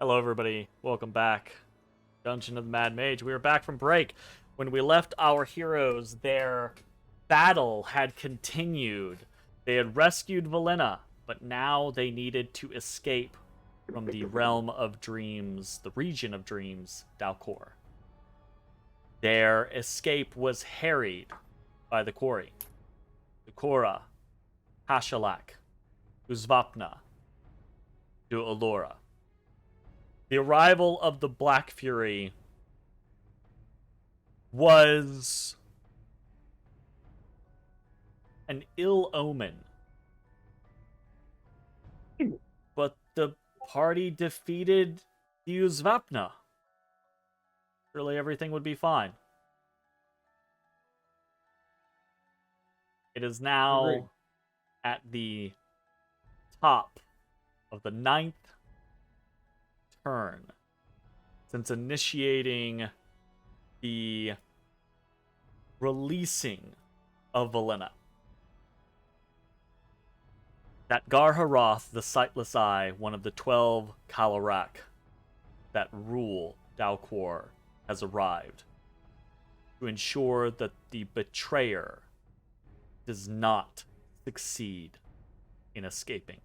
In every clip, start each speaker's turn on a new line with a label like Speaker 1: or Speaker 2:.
Speaker 1: Hello, everybody. Welcome back. Dungeon of the Mad Mage. We are back from break. When we left our heroes, their battle had continued. They had rescued Valenna, but now they needed to escape from the realm of dreams, the region of dreams, Dalcor. Their escape was harried by the quarry. The Korra, Hashalak, Uzvapna, to Allura. The arrival of the Black Fury was an ill omen. But the party defeated the Uzvapna. Surely everything would be fine. It is now at the top of the 9th turn since initiating the releasing of Valenna. That Garharoth, the Sightless Eye, one of the 12 Kalarak that rule Dalcor, has arrived to ensure that the betrayer does not succeed in escaping.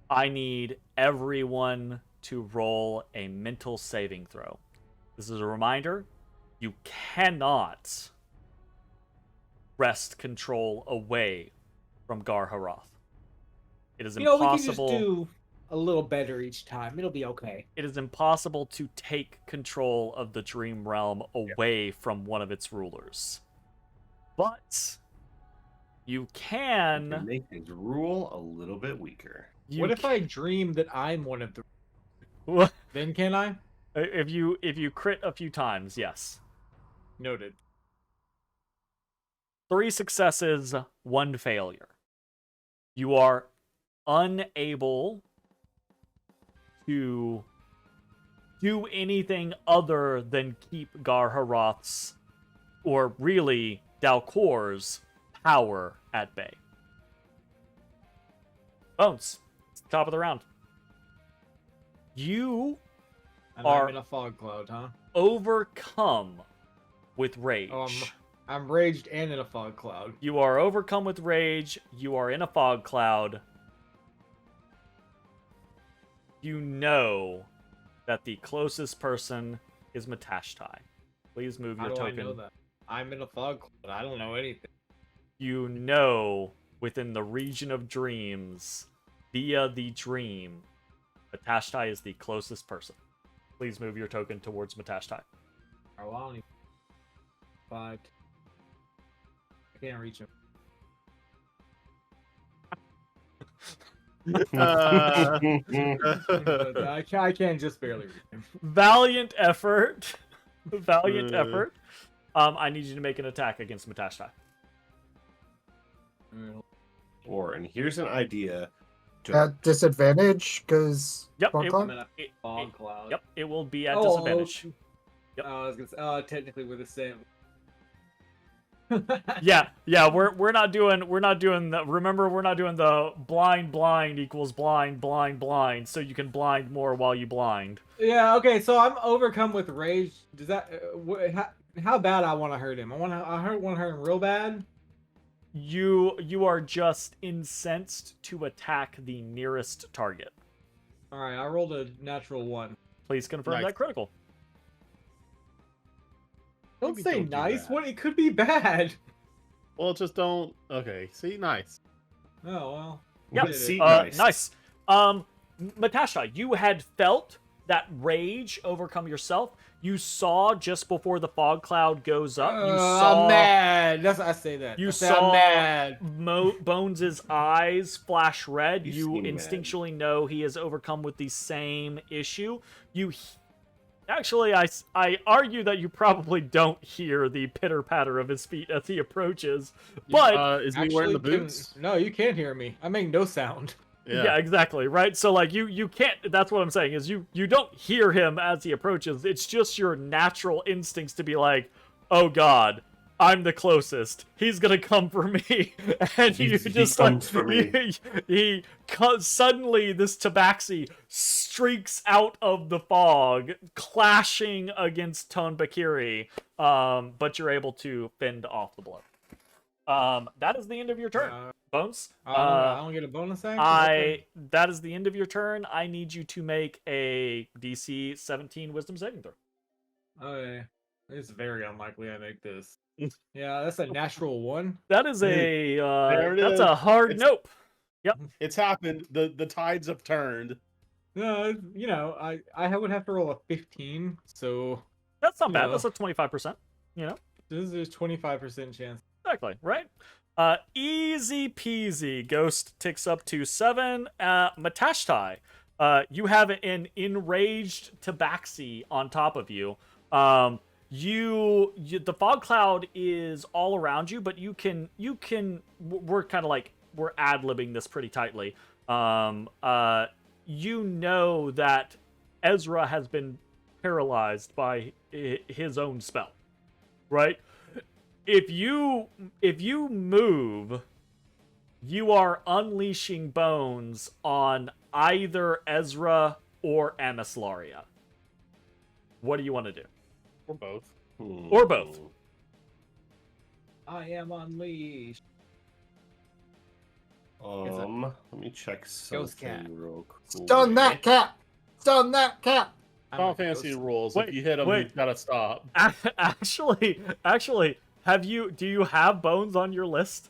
Speaker 1: I need everyone to roll a mental saving throw. This is a reminder, you cannot wrest control away from Garharoth. It is impossible.
Speaker 2: We can just do a little better each time. It'll be okay.
Speaker 1: It is impossible to take control of the Dream Realm away from one of its rulers. But you can
Speaker 3: make his rule a little bit weaker.
Speaker 2: What if I dream that I'm one of the...
Speaker 1: What?
Speaker 2: Then can I?
Speaker 1: If you crit a few times, yes.
Speaker 2: Noted.
Speaker 1: 3 successes, 1 failure. You are unable to do anything other than keep Garharoth's, or really Dalcor's, power at bay. Bones, it's the top of the round. You are
Speaker 2: in a fog cloud, huh?
Speaker 1: overcome with rage.
Speaker 2: I'm raged and in a fog cloud.
Speaker 1: You are overcome with rage. You are in a fog cloud. You know that the closest person is Matashtai. Please move your token.
Speaker 2: I know that? I'm in a fog cloud. I don't know anything.
Speaker 1: You know within the region of dreams, via the dream, Matashtai is the closest person. Please move your token towards Matashtai.
Speaker 2: Oh, I don't even... 5. I can't reach him. I can just barely reach him.
Speaker 1: Valiant effort. Valiant effort. I need you to make an attack against Matashtai.
Speaker 3: And here's an idea.
Speaker 4: At disadvantage, because
Speaker 1: Yep,
Speaker 2: I'm in a fog cloud.
Speaker 1: Yep, it will be at disadvantage.
Speaker 2: Yep. I was gonna say, technically we're the same.
Speaker 1: yeah, we're not doing the, remember, we're not doing the blind equals blind, so you can blind more while you blind.
Speaker 2: Yeah, okay, so I'm overcome with rage. Does that how bad I want to hurt him? I want to hurt him real bad.
Speaker 1: You are just incensed to attack the nearest target.
Speaker 2: All right, I rolled a natural 1.
Speaker 1: Please confirm that critical.
Speaker 2: Don't say nice. What? It could be bad.
Speaker 5: Well, just don't. Okay, see, nice.
Speaker 2: Oh well.
Speaker 1: Yeah, nice. Matashtai, you had felt that rage overcome yourself. You saw just before the fog cloud goes up. You saw.
Speaker 2: I'm mad. I say that.
Speaker 1: You
Speaker 2: saw
Speaker 1: mad. Bones' eyes flash red. You instinctually know he is overcome with the same issue. Actually, I argue that you probably don't hear the pitter-patter of his feet as he approaches. But
Speaker 5: is he wearing the boots?
Speaker 2: No, you can't hear me. I make no sound.
Speaker 1: Yeah, exactly, right? So, like, you can't... That's what I'm saying, is you don't hear him as he approaches. It's just your natural instincts to be like, oh god, I'm the closest. He's gonna come for me, and
Speaker 3: He
Speaker 1: you just
Speaker 3: comes for me.
Speaker 1: Suddenly this tabaxi streaks out of the fog, clashing against Tonbakiri. But you're able to fend off the blow. That is the end of your turn, Bones.
Speaker 2: I don't get a bonus action.
Speaker 1: That is the end of your turn. I need you to make a DC 17 Wisdom saving throw.
Speaker 2: Oh yeah, it's very unlikely I make this. Yeah, that's a natural one.
Speaker 1: That is
Speaker 5: There it
Speaker 1: that's
Speaker 5: is.
Speaker 1: a hard
Speaker 5: It's-
Speaker 1: nope.
Speaker 5: It's happened. The tides have turned.
Speaker 2: No, you know, I would have to roll a 15, so
Speaker 1: That's not bad.
Speaker 2: No.
Speaker 1: That's a 25%. You know,
Speaker 2: this is 25% chance.
Speaker 1: exactly right. Easy peasy. Ghost ticks up to 7. Matashtai, you have an enraged tabaxi on top of you. You the fog cloud is all around you, but you can we're kind of like we're ad-libbing this pretty tightly. You know that Ezrah has been paralyzed by his own spell, right? If you move, you are unleashing bones on either Ezrah or Amislaria. What do you want to do?
Speaker 5: Or both.
Speaker 1: Or both.
Speaker 2: I am unleashed.
Speaker 3: Let me check
Speaker 2: Ghost cat.
Speaker 3: something real quick.
Speaker 4: Stun that cat! Stun that cat!
Speaker 5: Final Fantasy rules.
Speaker 1: Wait,
Speaker 5: If you hit them,
Speaker 1: wait.
Speaker 5: you've got to stop.
Speaker 1: Actually, do you have bones on your list?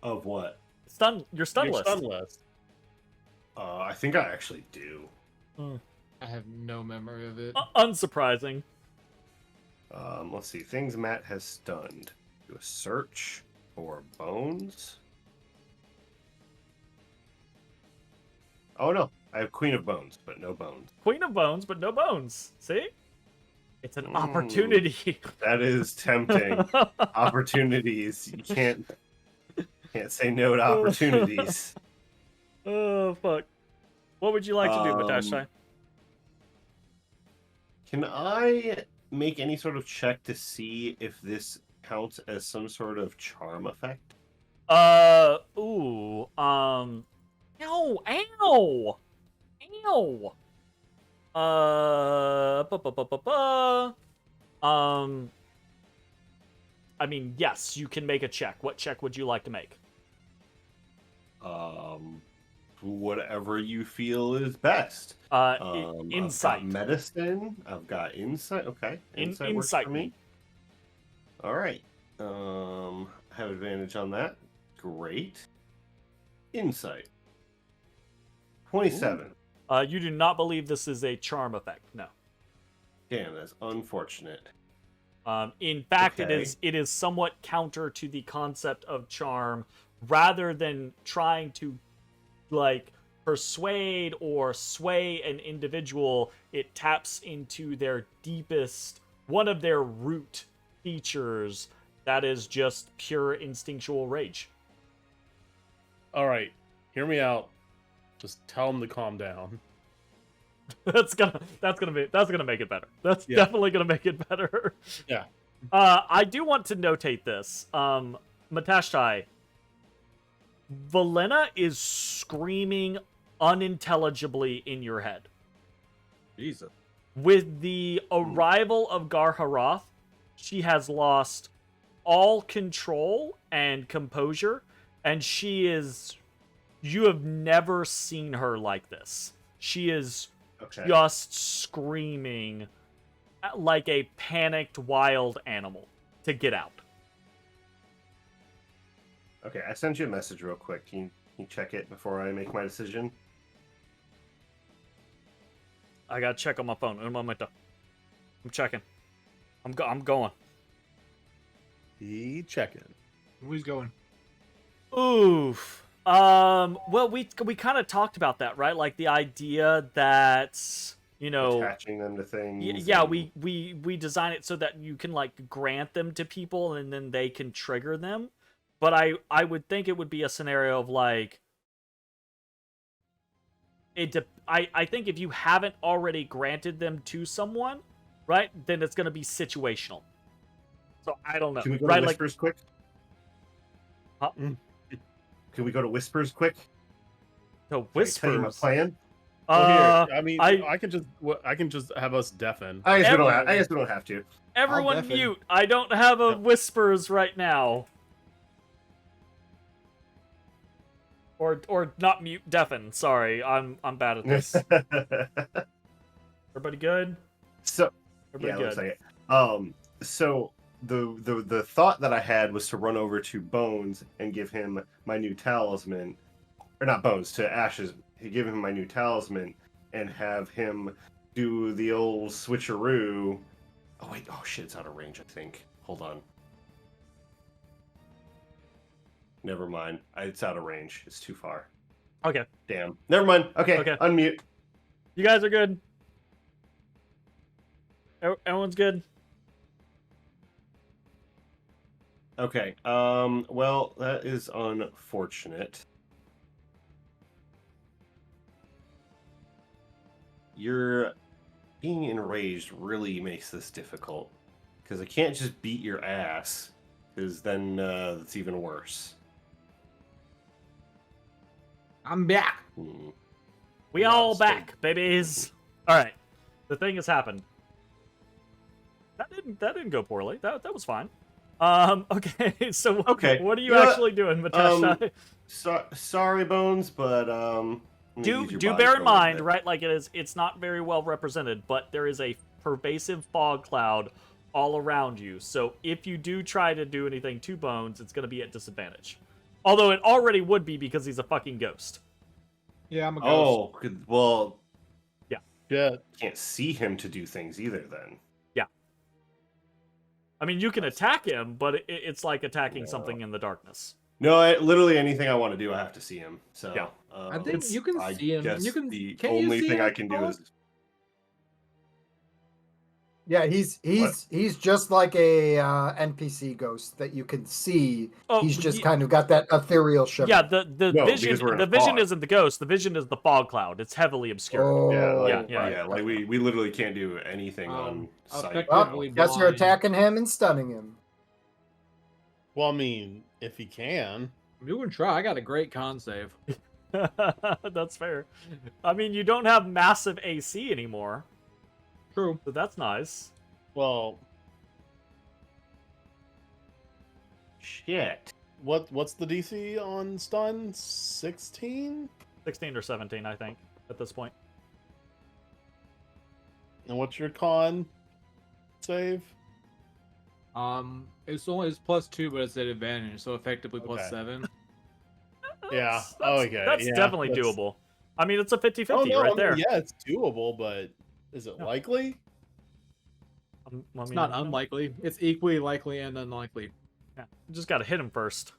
Speaker 3: Of what?
Speaker 1: Your stun
Speaker 5: Your
Speaker 1: list.
Speaker 5: stun list.
Speaker 3: I think I actually do.
Speaker 2: I have no memory of it.
Speaker 1: Unsurprising.
Speaker 3: Let's see. Things Matt has stunned. Do a search for bones. Oh no, I have Queen of Bones, but no bones.
Speaker 1: Queen of Bones, but no bones. See? It's an
Speaker 3: Ooh.
Speaker 1: opportunity.
Speaker 3: That is tempting. Opportunities. You can't say no to opportunities.
Speaker 1: Oh, fuck. What would you like to do, Matashtai?
Speaker 3: Can I make any sort of check to see if this counts as some sort of charm effect?
Speaker 1: Ooh, ow, ow! I mean, yes, you can make a check. What check would you like to make?
Speaker 3: Whatever you feel is best.
Speaker 1: Insight.
Speaker 3: I've got medicine. I've got insight. Okay, insight works
Speaker 1: Insight
Speaker 3: for me. All right. I have advantage on that. Great. Insight. 27.
Speaker 1: You do not believe this is a charm effect. No.
Speaker 3: Damn, that's unfortunate.
Speaker 1: In fact,
Speaker 3: Okay.
Speaker 1: it is somewhat counter to the concept of charm. Rather than trying to, like, persuade or sway an individual, it taps into their deepest, one of their root features, that is just pure instinctual rage.
Speaker 5: All right, hear me out. Just tell them to calm down.
Speaker 1: That's gonna make it better. That's
Speaker 5: Yeah.
Speaker 1: definitely gonna make it better.
Speaker 5: Yeah.
Speaker 1: I do want to notate this. Matashtai, Valena is screaming unintelligibly in your head.
Speaker 2: Jesus.
Speaker 1: With the arrival of Garharoth, she has lost all control and composure, and you have never seen her like this. She is
Speaker 3: Okay.
Speaker 1: just screaming like a panicked wild animal to get out.
Speaker 3: Okay, I sent you a message real quick. Can you check it before I make my decision?
Speaker 1: I gotta check on my phone. Un momento. I'm checking. I'm going.
Speaker 5: He checking.
Speaker 2: Who's going?
Speaker 1: Oof. Well, we kind of talked about that, right? Like the idea that, you know,
Speaker 3: Attaching them to things.
Speaker 1: yeah,
Speaker 3: and-
Speaker 1: we design it so that you can like grant them to people and then they can trigger them. But I would think it would be a scenario of like I think if you haven't already granted them to someone, right, then it's going to be situational. So I don't know.
Speaker 3: Can we go
Speaker 1: Right,
Speaker 3: to
Speaker 1: like
Speaker 3: whispers quick?
Speaker 1: Huh?
Speaker 3: Can we go to whispers quick?
Speaker 1: the
Speaker 3: Can I tell you my
Speaker 1: whispers.
Speaker 3: plan?
Speaker 5: Well, here, I mean,
Speaker 1: I-
Speaker 5: I can just have us deafen.
Speaker 3: I guess
Speaker 1: Every-
Speaker 3: we don't have to.
Speaker 1: Everyone
Speaker 2: deafen.
Speaker 1: mute. I don't have a
Speaker 3: Yep.
Speaker 1: whispers right now. Or not mute, deafen. Sorry, I'm bad at this. Everybody good?
Speaker 3: So
Speaker 1: Everybody
Speaker 3: looks
Speaker 1: good.
Speaker 3: like it. So the thought that I had was to run over to Bones and give him my new talisman, or not Bones, to Ashes. Give him my new talisman and have him do the old switcheroo. Oh wait, oh shit, it's out of range. I think. Hold on. Never mind. It's out of range. It's too far.
Speaker 1: Okay.
Speaker 3: Damn. Never mind. Okay.
Speaker 1: Okay.
Speaker 3: Unmute.
Speaker 1: You guys are good. Everyone's good.
Speaker 3: Okay. Well, that is unfortunate. Your being enraged really makes this difficult because I can't just beat your ass, because then it's even worse.
Speaker 2: I'm back.
Speaker 1: We
Speaker 3: Yeah,
Speaker 1: all
Speaker 3: stay-
Speaker 1: back, babies. All right. The thing has happened. That didn't go poorly. That was fine. Okay. So
Speaker 3: Okay.
Speaker 1: what are you
Speaker 3: You know what?
Speaker 1: actually doing, Matashtai?
Speaker 3: Sorry, Bones, but I'm gonna use your
Speaker 1: Do
Speaker 3: body
Speaker 1: bear
Speaker 3: for
Speaker 1: in
Speaker 3: a little
Speaker 1: mind,
Speaker 3: bit.
Speaker 1: right? Like it's not very well represented, but there is a pervasive fog cloud all around you. So if you do try to do anything to Bones, it's gonna be at disadvantage. Although it already would be because he's a fucking ghost.
Speaker 2: Yeah, I'm a ghost.
Speaker 3: Oh, well,
Speaker 5: Yeah.
Speaker 3: can't see him to do things either. Then.
Speaker 1: I mean, you can attack him, but it's like attacking
Speaker 3: No.
Speaker 1: something in the darkness.
Speaker 3: No, literally anything I want to do, I have to see him. So
Speaker 1: Yeah.
Speaker 2: I think
Speaker 1: It's-
Speaker 2: you can
Speaker 3: I
Speaker 2: see him.
Speaker 3: guess
Speaker 2: You can.
Speaker 3: the
Speaker 2: Can you
Speaker 3: only
Speaker 2: see
Speaker 3: thing
Speaker 2: him,
Speaker 3: I can do
Speaker 2: Paul?
Speaker 3: is
Speaker 4: Yeah, he's just like a NPC ghost that you can see.
Speaker 1: Oh,
Speaker 4: He's just
Speaker 1: ye-
Speaker 4: kind of got that ethereal shimmer.
Speaker 1: Yeah, the
Speaker 3: No,
Speaker 1: vision
Speaker 3: because we're in
Speaker 1: the
Speaker 3: a
Speaker 1: vision
Speaker 3: fog.
Speaker 1: isn't the ghost. The vision is the fog cloud. It's heavily obscured.
Speaker 4: Oh,
Speaker 1: Yeah.
Speaker 3: Like we literally can't do anything
Speaker 2: Um,
Speaker 3: on site.
Speaker 2: effective-
Speaker 4: Well,
Speaker 2: Probably
Speaker 4: guess you're
Speaker 2: blind.
Speaker 4: attacking him and stunning him.
Speaker 5: Well, I mean, if he can.
Speaker 2: You can try. I got a great con save.
Speaker 1: That's fair. I mean, you don't have massive AC anymore,
Speaker 2: True.
Speaker 1: so that's nice.
Speaker 5: Well,
Speaker 3: Shit.
Speaker 5: what's the DC on stun? 16?
Speaker 1: 16 or 17, I think, at this point.
Speaker 5: And what's your con save?
Speaker 2: It's +2, but it's at advantage, so effectively
Speaker 5: Okay.
Speaker 2: +7.
Speaker 5: Yeah.
Speaker 1: That's,
Speaker 5: Oh, okay.
Speaker 1: That's
Speaker 5: Yeah,
Speaker 1: definitely
Speaker 5: that's-
Speaker 1: doable. I mean, it's a 50-50
Speaker 5: Oh, no,
Speaker 1: right
Speaker 5: I mean,
Speaker 1: there.
Speaker 5: yeah, it's doable, but is it
Speaker 1: No.
Speaker 5: likely?
Speaker 1: I
Speaker 2: It's
Speaker 1: mean,
Speaker 2: not
Speaker 1: you know,
Speaker 2: unlikely. It's equally likely and unlikely.
Speaker 1: Yeah, you just gotta hit him first.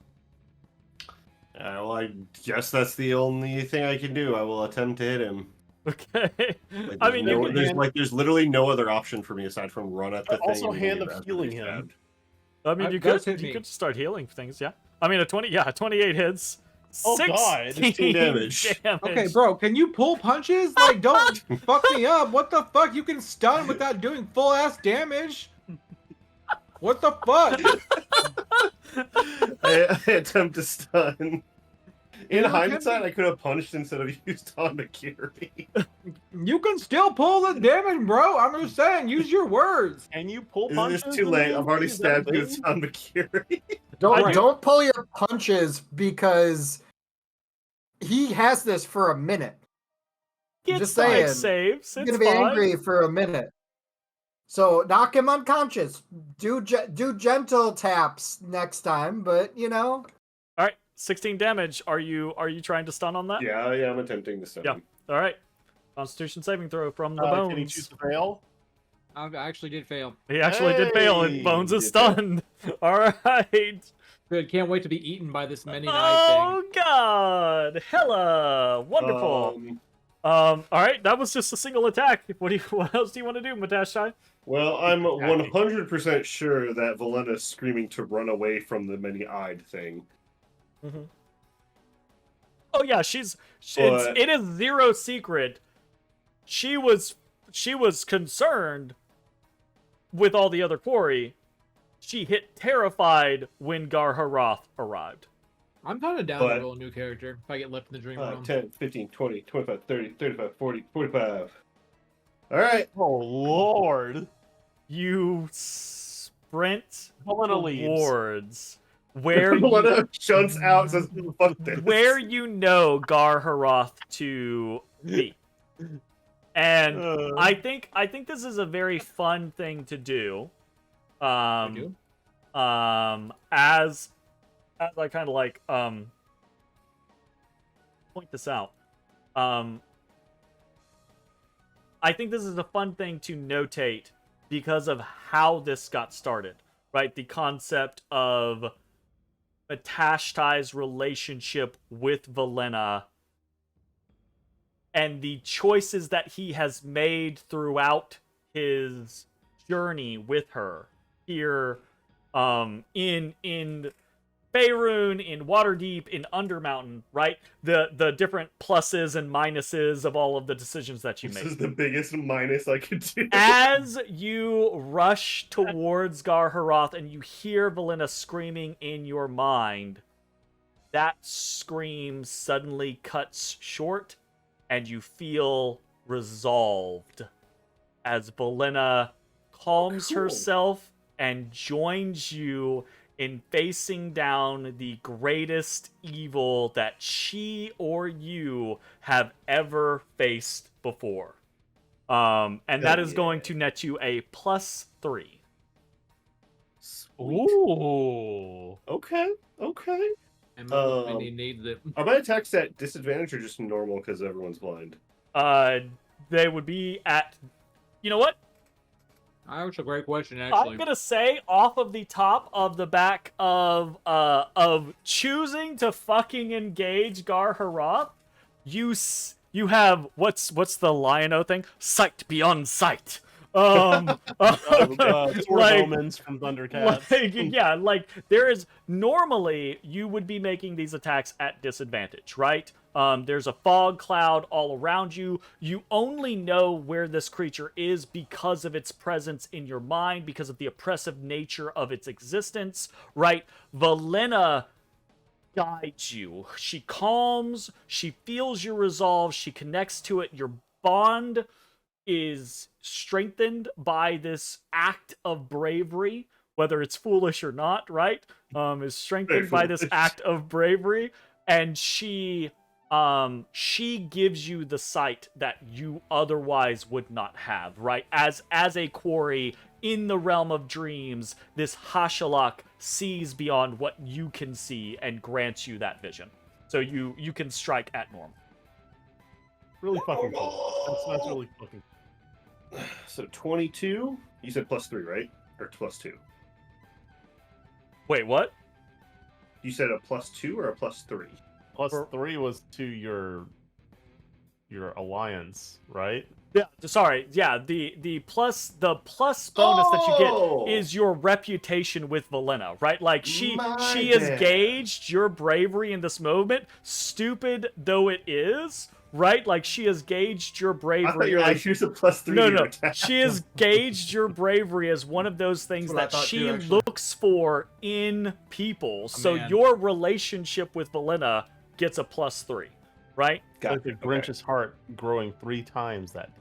Speaker 3: Well, I guess that's the only thing I can do. I will attempt to hit him.
Speaker 1: Okay.
Speaker 3: Like,
Speaker 1: I mean,
Speaker 3: there's
Speaker 1: you
Speaker 3: no-
Speaker 1: can,
Speaker 3: there's literally no other option for me aside from run at the
Speaker 5: But
Speaker 3: thing.
Speaker 5: also
Speaker 3: and
Speaker 5: hand
Speaker 3: get
Speaker 5: of
Speaker 3: after
Speaker 5: healing
Speaker 3: these
Speaker 5: him.
Speaker 3: bad.
Speaker 1: I mean, you
Speaker 2: Does
Speaker 1: could
Speaker 2: hit me.
Speaker 1: start healing things, yeah. I mean, 28 hits.
Speaker 5: Oh, God.
Speaker 3: 16 damage.
Speaker 2: Okay, bro, can you pull punches? Like, don't fuck me up. What the fuck? You can stun without doing full ass damage. What the fuck?
Speaker 3: I attempt to stun. In
Speaker 2: Yeah,
Speaker 3: hindsight, I could have punched instead of used on Makiri.
Speaker 2: You can still pull the damage, bro. I'm just saying, use your words.
Speaker 5: Can you pull
Speaker 3: Is
Speaker 5: punches?
Speaker 3: this too
Speaker 5: in
Speaker 3: late?
Speaker 5: the
Speaker 3: I've already
Speaker 5: movie? Is that a
Speaker 3: stabbed you
Speaker 5: thing?
Speaker 3: on Makiri.
Speaker 4: Don't pull your punches because he has this for a minute.
Speaker 1: Get
Speaker 4: Just
Speaker 1: side
Speaker 4: saying.
Speaker 1: saves.
Speaker 4: He's
Speaker 1: It's
Speaker 4: gonna be
Speaker 1: fine.
Speaker 4: angry for a minute. So knock him unconscious. Do gentle taps next time, but you know.
Speaker 1: All right, 16 damage. Are you trying to stun on that?
Speaker 3: Yeah, I'm attempting to stun
Speaker 1: Yeah.
Speaker 3: him.
Speaker 1: All right. Constitution saving throw from the
Speaker 5: Can he
Speaker 1: bones.
Speaker 5: choose to fail?
Speaker 2: I actually did fail.
Speaker 1: He actually did fail, and
Speaker 5: Hey,
Speaker 1: Bones is
Speaker 3: did that.
Speaker 1: stunned. All right.
Speaker 2: Good. Can't wait to be eaten by this many-eyed
Speaker 1: Oh God! Hella wonderful. All right, that was just a single attack. What else do you want to do, Matashtai?
Speaker 3: Well, I'm
Speaker 5: Attacking.
Speaker 3: 100% sure that Valena's screaming to run away from the many-eyed thing.
Speaker 1: Oh yeah,
Speaker 3: But-
Speaker 1: it is zero secret. She was concerned with all the other quarry. she hit terrified when Garharoth arrived.
Speaker 2: I'm kind of down
Speaker 3: But-
Speaker 2: to roll a new character if I get left in the dream realm.
Speaker 3: 10, 15, 20, 25, 30, 35, 40, 45. All right.
Speaker 5: Oh lord.
Speaker 1: You sprint
Speaker 5: Helena leaves.
Speaker 1: towards where you,
Speaker 3: Helena shunts out and says, fuck this.
Speaker 1: where you know Garharoth to be. And I think this is a very fun thing to do.
Speaker 2: I do.
Speaker 1: As I kind of like point this out. I think this is a fun thing to notate because of how this got started, right? The concept of Matashtai's relationship with Valena and the choices that he has made throughout his journey with her here in Faerun, in Waterdeep, in Undermountain, right? The different pluses and minuses of all of the decisions that you
Speaker 3: This
Speaker 1: make.
Speaker 3: is the biggest minus I could do.
Speaker 1: As you rush towards Garharoth and you hear Valena screaming in your mind, that scream suddenly cuts short and you feel resolved as Valena calms
Speaker 3: Cool.
Speaker 1: herself and joins you in facing down the greatest evil that she or you have ever faced before. And that is going to net you a +3.
Speaker 3: Sweet.
Speaker 5: Ooh.
Speaker 3: Okay.
Speaker 2: And
Speaker 3: Um,
Speaker 2: he needs it.
Speaker 3: Are my attacks at disadvantage or just normal because everyone's blind?
Speaker 1: They would be at... You know what?
Speaker 2: That's a great question, actually.
Speaker 1: I'm gonna say off of the top of the back of choosing to fucking engage Garharoth, you have what's the Lion-O thing? Sight beyond sight.
Speaker 5: Sword
Speaker 1: like-
Speaker 5: Omens from Thundercats.
Speaker 1: Like there is normally you would be making these attacks at disadvantage, right? There's a fog cloud all around you. You only know where this creature is because of its presence in your mind, because of the oppressive nature of its existence, right? Valena guides you. She calms, she feels your resolve, she connects to it. Your bond is strengthened by this act of bravery, whether it's foolish or not, right? Is strengthened by this
Speaker 3: foolish.
Speaker 1: act of bravery, and she gives you the sight that you otherwise would not have, right? As a quarry in the realm of dreams, this Hashalak sees beyond what you can see and grants you that vision. So you can strike at normal.
Speaker 5: Really fucking cool. That's really fucking
Speaker 3: So 22. You said +3, right? Or +2?
Speaker 1: Wait, what?
Speaker 3: You said a +2 or a +3?
Speaker 5: +3 was to your alliance, right?
Speaker 1: Yeah, sorry. Yeah, the plus bonus that you
Speaker 3: Oh!
Speaker 1: get is your reputation with Valena, right? Like she
Speaker 3: My
Speaker 1: has
Speaker 3: bad.
Speaker 1: gauged your bravery in this moment, stupid though it is, right? Like she has gauged your bravery.
Speaker 3: I thought you were like,
Speaker 1: as-
Speaker 3: here's a +3 to
Speaker 1: no,
Speaker 3: your
Speaker 1: no.
Speaker 3: attack.
Speaker 1: She has gauged your bravery as one of those things
Speaker 2: That's what I
Speaker 1: that
Speaker 2: thought
Speaker 1: she
Speaker 2: too, actually.
Speaker 1: looks for in people. So
Speaker 2: man.
Speaker 1: your relationship with Valena gets a +3, right?
Speaker 5: Like the Grinch's heart growing 3 times that.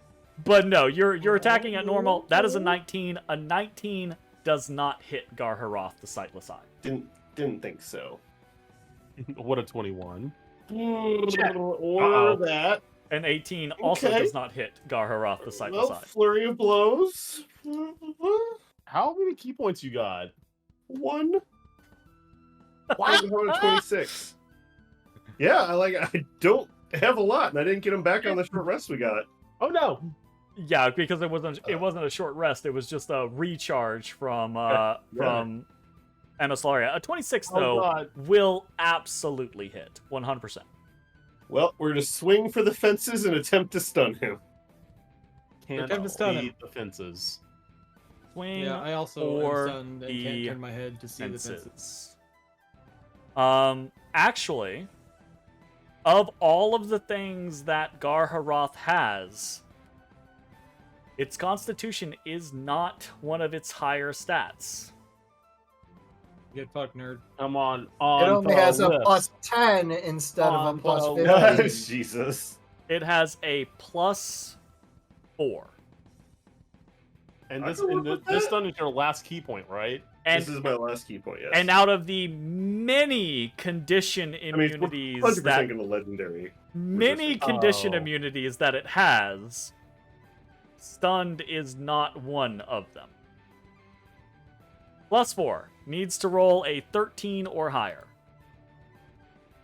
Speaker 1: But no, you're attacking at normal. That is a 19. A 19 does not hit Garharoth, the Sightless Eye.
Speaker 3: Didn't think so.
Speaker 5: What a 21.
Speaker 3: Or that.
Speaker 1: An 18 also
Speaker 3: Okay.
Speaker 1: does not hit Garharoth, the Sightless
Speaker 3: Well,
Speaker 1: Eye.
Speaker 3: flurry of blows.
Speaker 5: How many key points you got?
Speaker 3: 1. Wow. 26. Yeah, I don't have a lot, and I didn't get them back on the short rest we got.
Speaker 5: Oh no!
Speaker 1: Yeah, because it wasn't a short rest. It was just a recharge from from Anaslaria. A 26
Speaker 5: Oh,
Speaker 1: though
Speaker 5: God.
Speaker 1: will absolutely hit 100%.
Speaker 3: Well, we're to swing for the fences and attempt to stun him.
Speaker 5: Can't
Speaker 2: Attempt to stun him.
Speaker 5: see the fences.
Speaker 1: Swing
Speaker 2: Yeah, I also
Speaker 1: or
Speaker 2: am stunned and
Speaker 1: the
Speaker 2: can't turn my head to see the fences.
Speaker 1: fences. Actually, of all of the things that Garharoth has, its Constitution is not one of its higher stats.
Speaker 2: Get fucked, nerd.
Speaker 5: Come on.
Speaker 4: It
Speaker 5: On
Speaker 4: only
Speaker 5: the
Speaker 4: has a
Speaker 5: list.
Speaker 4: plus 10 instead of
Speaker 5: On
Speaker 4: a plus
Speaker 5: the
Speaker 4: 15.
Speaker 3: Jesus.
Speaker 1: It has a +4.
Speaker 5: And
Speaker 3: I
Speaker 5: this
Speaker 3: can work with
Speaker 5: this
Speaker 3: that.
Speaker 5: stun is your last key point, right?
Speaker 1: And
Speaker 3: This is my last key point, yes.
Speaker 1: and out of the many condition
Speaker 3: I mean, it's
Speaker 1: immunities
Speaker 3: 100%
Speaker 1: that
Speaker 3: going to legendary.
Speaker 1: many condition
Speaker 5: Oh.
Speaker 1: immunities that it has, stunned is not one of them. +4 needs to roll a 13 or higher.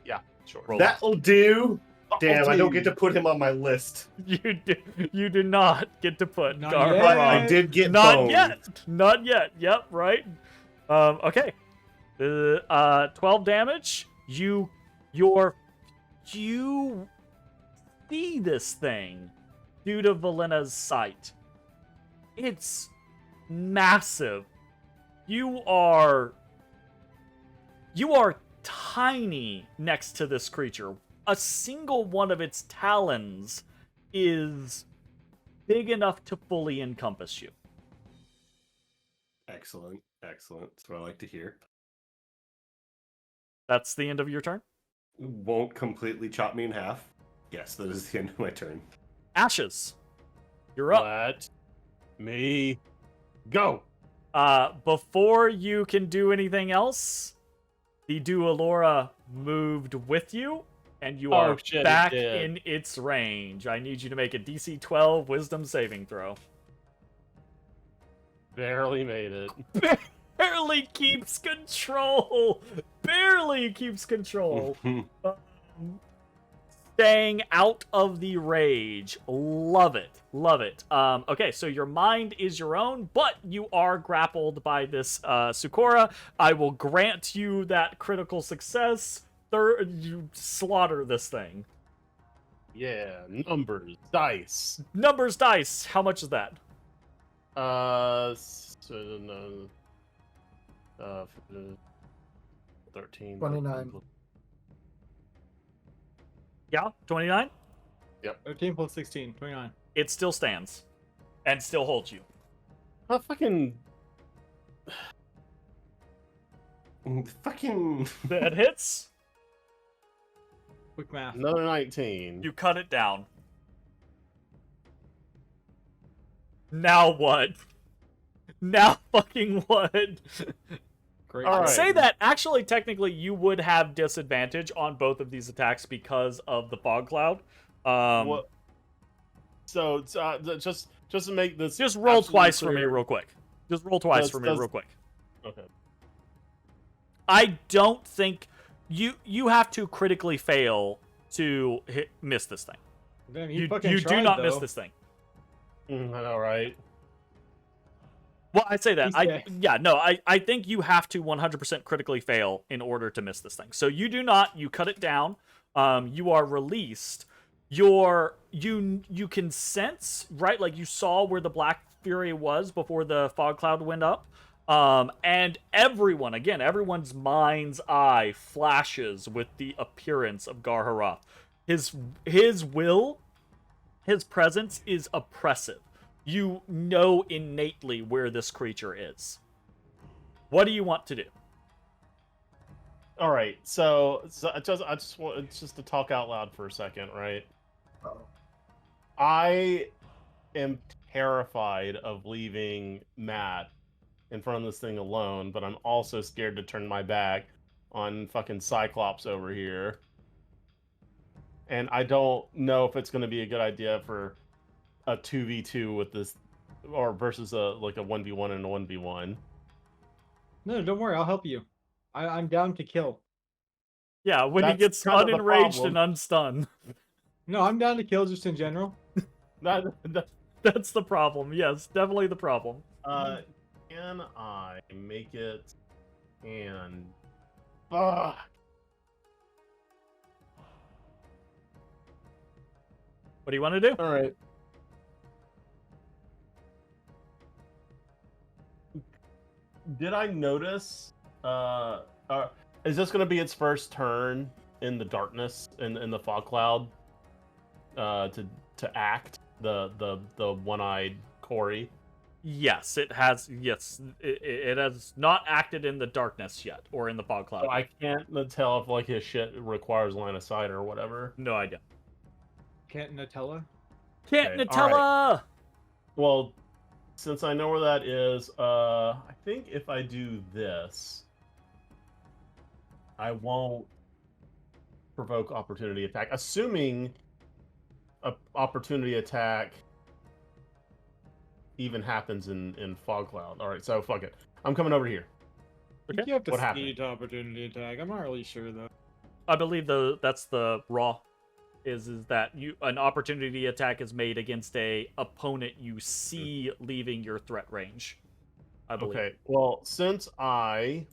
Speaker 5: Yeah, sure.
Speaker 1: Roll.
Speaker 3: That'll do. Damn, I don't
Speaker 5: do.
Speaker 3: get to put him on my list.
Speaker 1: You do not get to put
Speaker 2: Not
Speaker 1: Gar
Speaker 2: yet.
Speaker 3: I
Speaker 1: Harad.
Speaker 3: did get
Speaker 1: Not
Speaker 3: boned.
Speaker 1: yet. Not yet. Yep. Right. Okay. 12 damage. You see this thing due to Valena's sight. It's massive. You are tiny next to this creature. A single one of its talons is big enough to fully encompass you.
Speaker 3: Excellent. Excellent. That's what I like to hear.
Speaker 1: That's the end of your turn.
Speaker 3: Won't completely chop me in half. Yes, that is the end of my turn.
Speaker 1: Ashes, you're up.
Speaker 5: Let me go.
Speaker 1: Before you can do anything else, the Dualora moved with you, and you are
Speaker 5: shit, it
Speaker 1: back
Speaker 5: did.
Speaker 1: in its range. I need you to make a DC 12 Wisdom saving throw.
Speaker 5: Barely made it.
Speaker 1: Barely keeps control. Barely keeps control. Staying out of the rage. Love it. Love it. Okay, so your mind is your own, but you are grappled by this Sukora. I will grant you that critical success. You slaughter this thing.
Speaker 5: Yeah, numbers, dice.
Speaker 1: Numbers dice. How much is that?
Speaker 5: 13.
Speaker 4: 29.
Speaker 1: Yeah, 29?
Speaker 2: 13 plus 16, 29.
Speaker 1: It still stands. And still holds you.
Speaker 5: Fucking.
Speaker 3: Fucking.
Speaker 1: That hits.
Speaker 2: Quick math.
Speaker 5: Another 19.
Speaker 1: You cut it down. Now what? Now fucking what?
Speaker 2: Great.
Speaker 5: All
Speaker 1: I'd
Speaker 5: right.
Speaker 1: say that actually, technically, you would have disadvantage on both of these attacks because of the fog cloud.
Speaker 5: What? So just to make this.
Speaker 1: Just roll
Speaker 5: absolutely
Speaker 1: twice for me,
Speaker 5: clear-
Speaker 1: real quick. Just roll twice for me,
Speaker 5: does-
Speaker 1: real quick.
Speaker 5: Okay.
Speaker 1: I don't think you have to critically fail to miss this thing.
Speaker 2: Damn,
Speaker 1: You
Speaker 2: fucking
Speaker 1: do
Speaker 2: tried,
Speaker 1: not miss
Speaker 2: though.
Speaker 1: this thing.
Speaker 5: I know, right?
Speaker 1: Well, I'd say that.
Speaker 2: He's
Speaker 1: I think you have to 100% critically fail in order to miss this thing. So you do not. You cut it down. You are released. You can sense, right? Like you saw where the Black Fury was before the fog cloud went up. And everyone's mind's eye flashes with the appearance of Garharoth. His will, his presence is oppressive. You know innately where this creature is. What do you want to do?
Speaker 5: All right. So I just want just to talk out loud for a second, right? I am terrified of leaving Matt in front of this thing alone, but I'm also scared to turn my back on fucking Cyclops over here. And I don't know if it's going to be a good idea for a 2v2 with this, or versus a 1v1 and a 1v1.
Speaker 2: No, don't worry. I'll help you. I'm down to kill.
Speaker 1: Yeah, when he
Speaker 5: That's
Speaker 1: gets
Speaker 5: kind of the
Speaker 1: unenraged and
Speaker 5: problem.
Speaker 1: unstunned.
Speaker 2: No, I'm down to kill just in general.
Speaker 1: That's the problem. Yes, definitely the problem.
Speaker 5: Can I make it and fuck?
Speaker 1: What do you want to do?
Speaker 5: All right. Did I notice? Is this going to be its first turn in the darkness in the fog cloud? To act the one-eyed Corey.
Speaker 1: Yes, it has. Yes, it has not acted in the darkness yet, or in the fog cloud.
Speaker 5: So I can't tell if like his shit requires line of sight or whatever.
Speaker 1: No idea.
Speaker 2: Can't Nutella?
Speaker 1: Can't
Speaker 5: Okay, all right.
Speaker 1: Nutella!
Speaker 5: Well, since I know where that is, I think if I do this, I won't provoke opportunity attack, assuming a opportunity attack even happens in fog cloud. All right, so fuck it. I'm coming over here.
Speaker 2: I think you have to
Speaker 5: What happened?
Speaker 2: sneak to opportunity attack. I'm not really sure though.
Speaker 1: I believe that's the raw. Is that an opportunity attack is made against a opponent you see leaving your threat range. I believe.
Speaker 5: Okay. Well, since I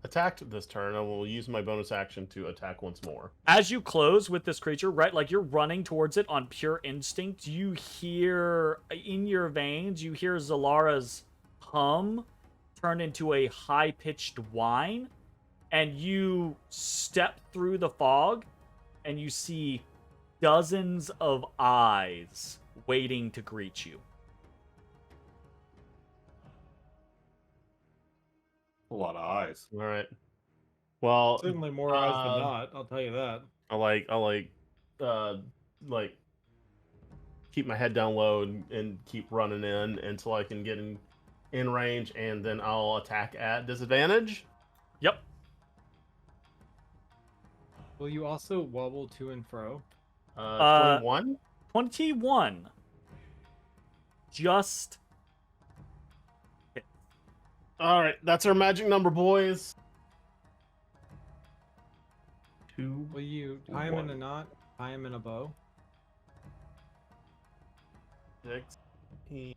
Speaker 5: attacked this turn, I will use my bonus action to attack once more.
Speaker 1: As you close with this creature, right, like you're running towards it on pure instinct, you hear in your veins, you hear Zalara's hum turn into a high-pitched whine, and you step through the fog, and you see dozens of eyes waiting to greet you.
Speaker 3: A lot of eyes.
Speaker 5: All right. Well,
Speaker 2: Certainly more eyes than not. I'll tell you that.
Speaker 5: I like keep my head down low and keep running in until I can get in range, and then I'll attack at disadvantage.
Speaker 1: Yep.
Speaker 2: Will you also wobble to and fro?
Speaker 5: 21.
Speaker 1: 21. Just
Speaker 5: All right, that's our magic number, boys.
Speaker 3: 2.
Speaker 2: Will you tie him in a
Speaker 3: One.
Speaker 2: knot? Tie him in a bow?
Speaker 5: 16.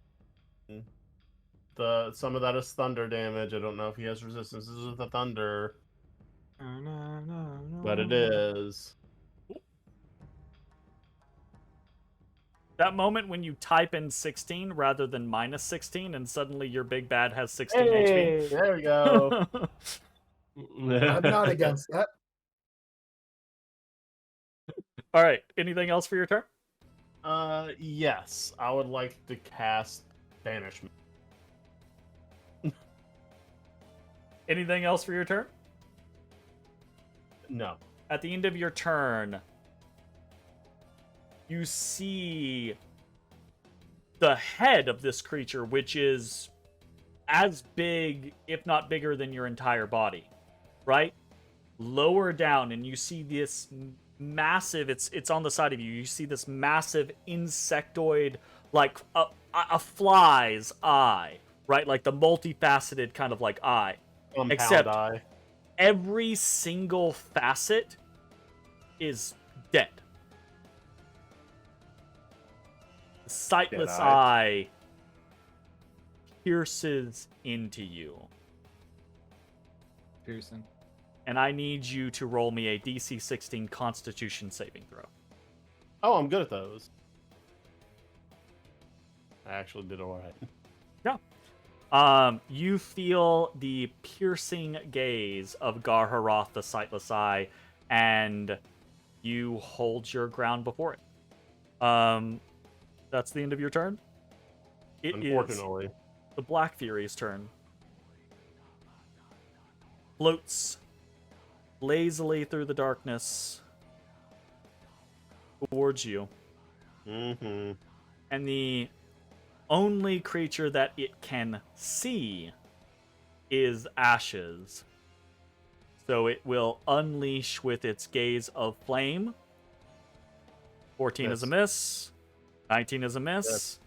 Speaker 5: Some of that is thunder damage. I don't know if he has resistances with the thunder, but it is.
Speaker 1: that moment when you type in 16 rather than minus 16, and suddenly your big bad has 16
Speaker 5: Hey, there we go.
Speaker 1: HP.
Speaker 4: I'm not against that.
Speaker 1: All right. Anything else for your turn?
Speaker 5: Yes, I would like to cast banishment.
Speaker 1: Anything else for your turn?
Speaker 5: No.
Speaker 1: At the end of your turn, you see the head of this creature, which is as big, if not bigger, than your entire body, right? Lower down, and you see this massive, it's on the side of you, you see this massive insectoid, like a fly's eye, right? Like the multifaceted kind of like eye.
Speaker 5: Compound
Speaker 1: Except-
Speaker 5: eye.
Speaker 1: Every single facet is dead. The sightless
Speaker 3: Dead
Speaker 1: eye pierces into you.
Speaker 2: Pearson.
Speaker 1: And I need you to roll me a DC 16 Constitution saving throw.
Speaker 5: Oh, I'm good at those. I actually did all right.
Speaker 1: You feel the piercing gaze of Garharoth, the sightless eye, and you hold your ground before it. That's the end of your turn. It is
Speaker 5: Unfortunately.
Speaker 1: the Black Fury's turn. Floats lazily through the darkness towards you.
Speaker 5: Mm-hmm.
Speaker 1: And the only creature that it can see is Ashes. So it will unleash with its gaze of flame. 14 is a miss. 19 is a miss.
Speaker 5: Yes.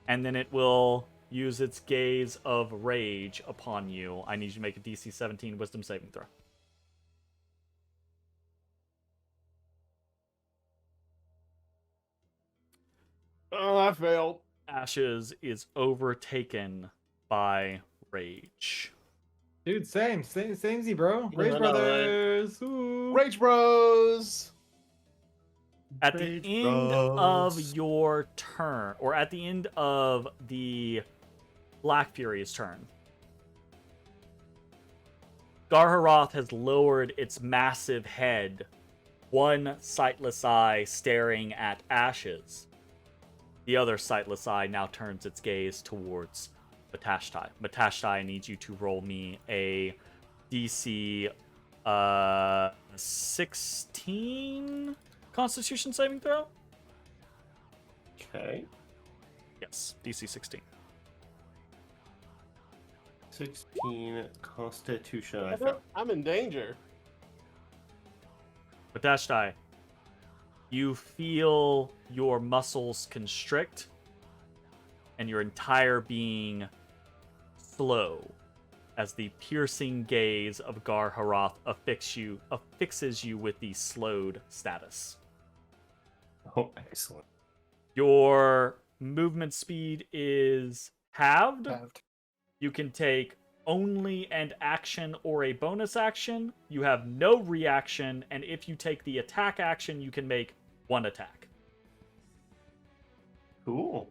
Speaker 1: And then it will use its gaze of rage upon you. I need you to make a DC 17 wisdom saving throw.
Speaker 5: Oh, I failed.
Speaker 1: Ashes is overtaken by rage.
Speaker 2: Dude, samey, bro.
Speaker 5: Yeah,
Speaker 2: Rage
Speaker 5: I know,
Speaker 2: Brothers. Ooh.
Speaker 5: Rage Bros!
Speaker 1: At the
Speaker 3: Rage
Speaker 1: end
Speaker 3: Bros.
Speaker 1: of your turn, or at the end of the Black Fury's turn, Garharoth has lowered its massive head, one sightless eye staring at Ashes. The other sightless eye now turns its gaze towards Matashtai. Matashtai, I need you to roll me a DC 16 Constitution saving throw?
Speaker 3: Okay.
Speaker 1: Yes, DC 16.
Speaker 3: 16 Constitution. I found.
Speaker 5: I'm in danger.
Speaker 1: Matashtai, you feel your muscles constrict and your entire being slow as the piercing gaze of Gar Harath affixes you with the slowed status.
Speaker 3: Oh, excellent.
Speaker 1: Your movement speed is halved.
Speaker 4: Halved.
Speaker 1: You can take only an action or a bonus action. You have no reaction, and if you take the attack action, you can make one attack.
Speaker 3: Cool.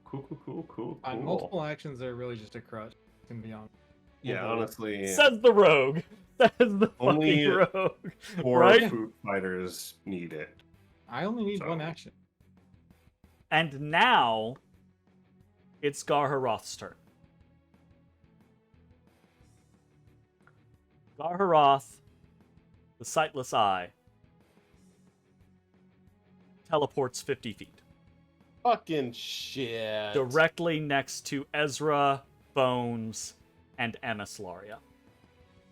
Speaker 2: Multiple actions are really just a crutch, can be honest.
Speaker 3: Yeah, honestly,
Speaker 1: Says the rogue. Says the
Speaker 3: Only
Speaker 1: fucking rogue.
Speaker 3: 4
Speaker 1: right?
Speaker 3: food fighters need it.
Speaker 2: I only need
Speaker 3: So-
Speaker 2: one action.
Speaker 1: And now, it's Gar Harath's turn. Gar Harath, the sightless eye, teleports 50 feet.
Speaker 5: Fucking shit.
Speaker 1: Directly next to Ezrah, Bones, and Emislaria.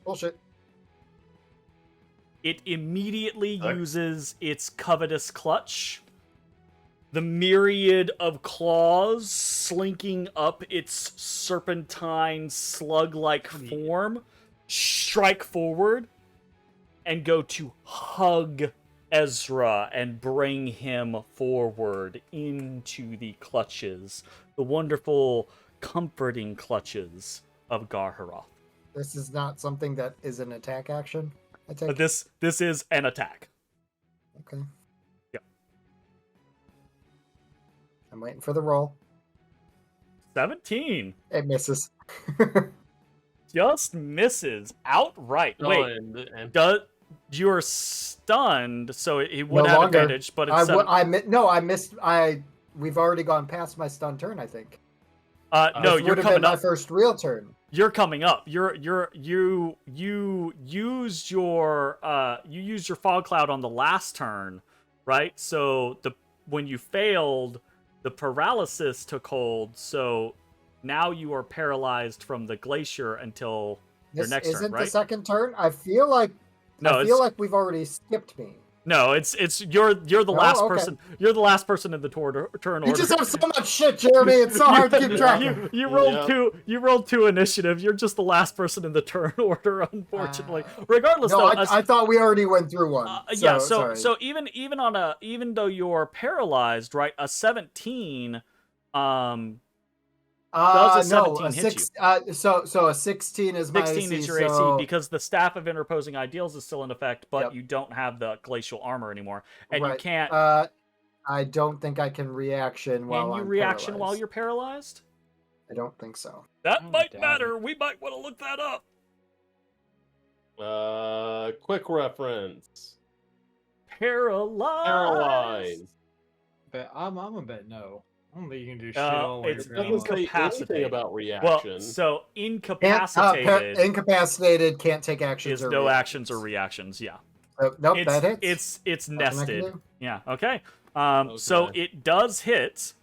Speaker 4: Bullshit.
Speaker 1: It immediately
Speaker 3: Fuck.
Speaker 1: uses its covetous clutch. The myriad of claws slinking up its serpentine slug-like form strike forward and go to hug Ezrah and bring him forward into the clutches, the wonderful, comforting clutches of Gar Harath.
Speaker 4: This is not something that is an attack action. I take.
Speaker 1: But this is an attack.
Speaker 4: Okay.
Speaker 1: Yeah.
Speaker 4: I'm waiting for the roll.
Speaker 1: 17.
Speaker 4: It misses.
Speaker 1: Just misses outright.
Speaker 5: Oh,
Speaker 1: Wait, you're stunned, so it would
Speaker 4: No
Speaker 1: have
Speaker 4: longer.
Speaker 1: advantage, but it's
Speaker 4: I missed. We've already gone past my stun turn, I think.
Speaker 1: no,
Speaker 4: This
Speaker 1: you're
Speaker 4: would have been
Speaker 1: coming
Speaker 4: my
Speaker 1: up.
Speaker 4: first real turn.
Speaker 1: You're coming up. You used your fog cloud on the last turn, right? So when you failed, the paralysis took hold. So now you are paralyzed from the glacier until your
Speaker 4: This
Speaker 1: next
Speaker 4: isn't
Speaker 1: turn, right?
Speaker 4: the second turn. I feel like we've already skipped me.
Speaker 1: No, it's you're the
Speaker 4: No?
Speaker 1: last
Speaker 4: Okay.
Speaker 1: person. You're the last person in the turn order.
Speaker 4: You just have so much shit, Jeremy. It's so hard to keep track of.
Speaker 1: You rolled
Speaker 5: Yeah.
Speaker 1: two. You rolled 2 initiative. You're just the last person in the turn order, unfortunately. Regardless,
Speaker 4: No,
Speaker 1: though,
Speaker 4: I thought we already went through one.
Speaker 1: yeah.
Speaker 4: sorry.
Speaker 1: So even though you're paralyzed, right? A 17 does a
Speaker 4: no,
Speaker 1: 17
Speaker 4: a
Speaker 1: hit
Speaker 4: six. So a 16 is my
Speaker 1: 16
Speaker 4: AC.
Speaker 1: is your
Speaker 4: so,
Speaker 1: AC because the staff of interposing ideals is still in effect, but
Speaker 4: Yep.
Speaker 1: you don't have the glacial armor anymore, and you
Speaker 4: right.
Speaker 1: can't.
Speaker 4: I don't think I can reaction while
Speaker 1: Can you
Speaker 4: I'm
Speaker 1: reaction while
Speaker 4: paralyzed.
Speaker 1: you're paralyzed?
Speaker 4: I don't think so.
Speaker 1: That
Speaker 2: I
Speaker 1: might
Speaker 2: doubt
Speaker 1: matter. We might want to look that up.
Speaker 5: Quick reference.
Speaker 1: Paralyzed.
Speaker 5: Paralyzed.
Speaker 2: But I'm a bet no. I don't think you can do shit
Speaker 1: Uh,
Speaker 2: all while
Speaker 1: it's
Speaker 2: you're
Speaker 5: Doesn't
Speaker 2: paralyzed.
Speaker 5: say anything
Speaker 1: Incapacitated.
Speaker 5: about
Speaker 1: Well,
Speaker 5: reaction.
Speaker 1: so
Speaker 4: Can't,
Speaker 1: incapacitated
Speaker 4: incapacitated, can't take actions
Speaker 1: is
Speaker 4: or
Speaker 1: no
Speaker 4: reactions.
Speaker 1: actions or reactions. Yeah,
Speaker 4: Nope,
Speaker 1: it's
Speaker 4: that hits.
Speaker 1: it's
Speaker 4: Nothing I can
Speaker 1: nested.
Speaker 4: do.
Speaker 1: Yeah. Okay. So
Speaker 5: Okay.
Speaker 1: it does hit,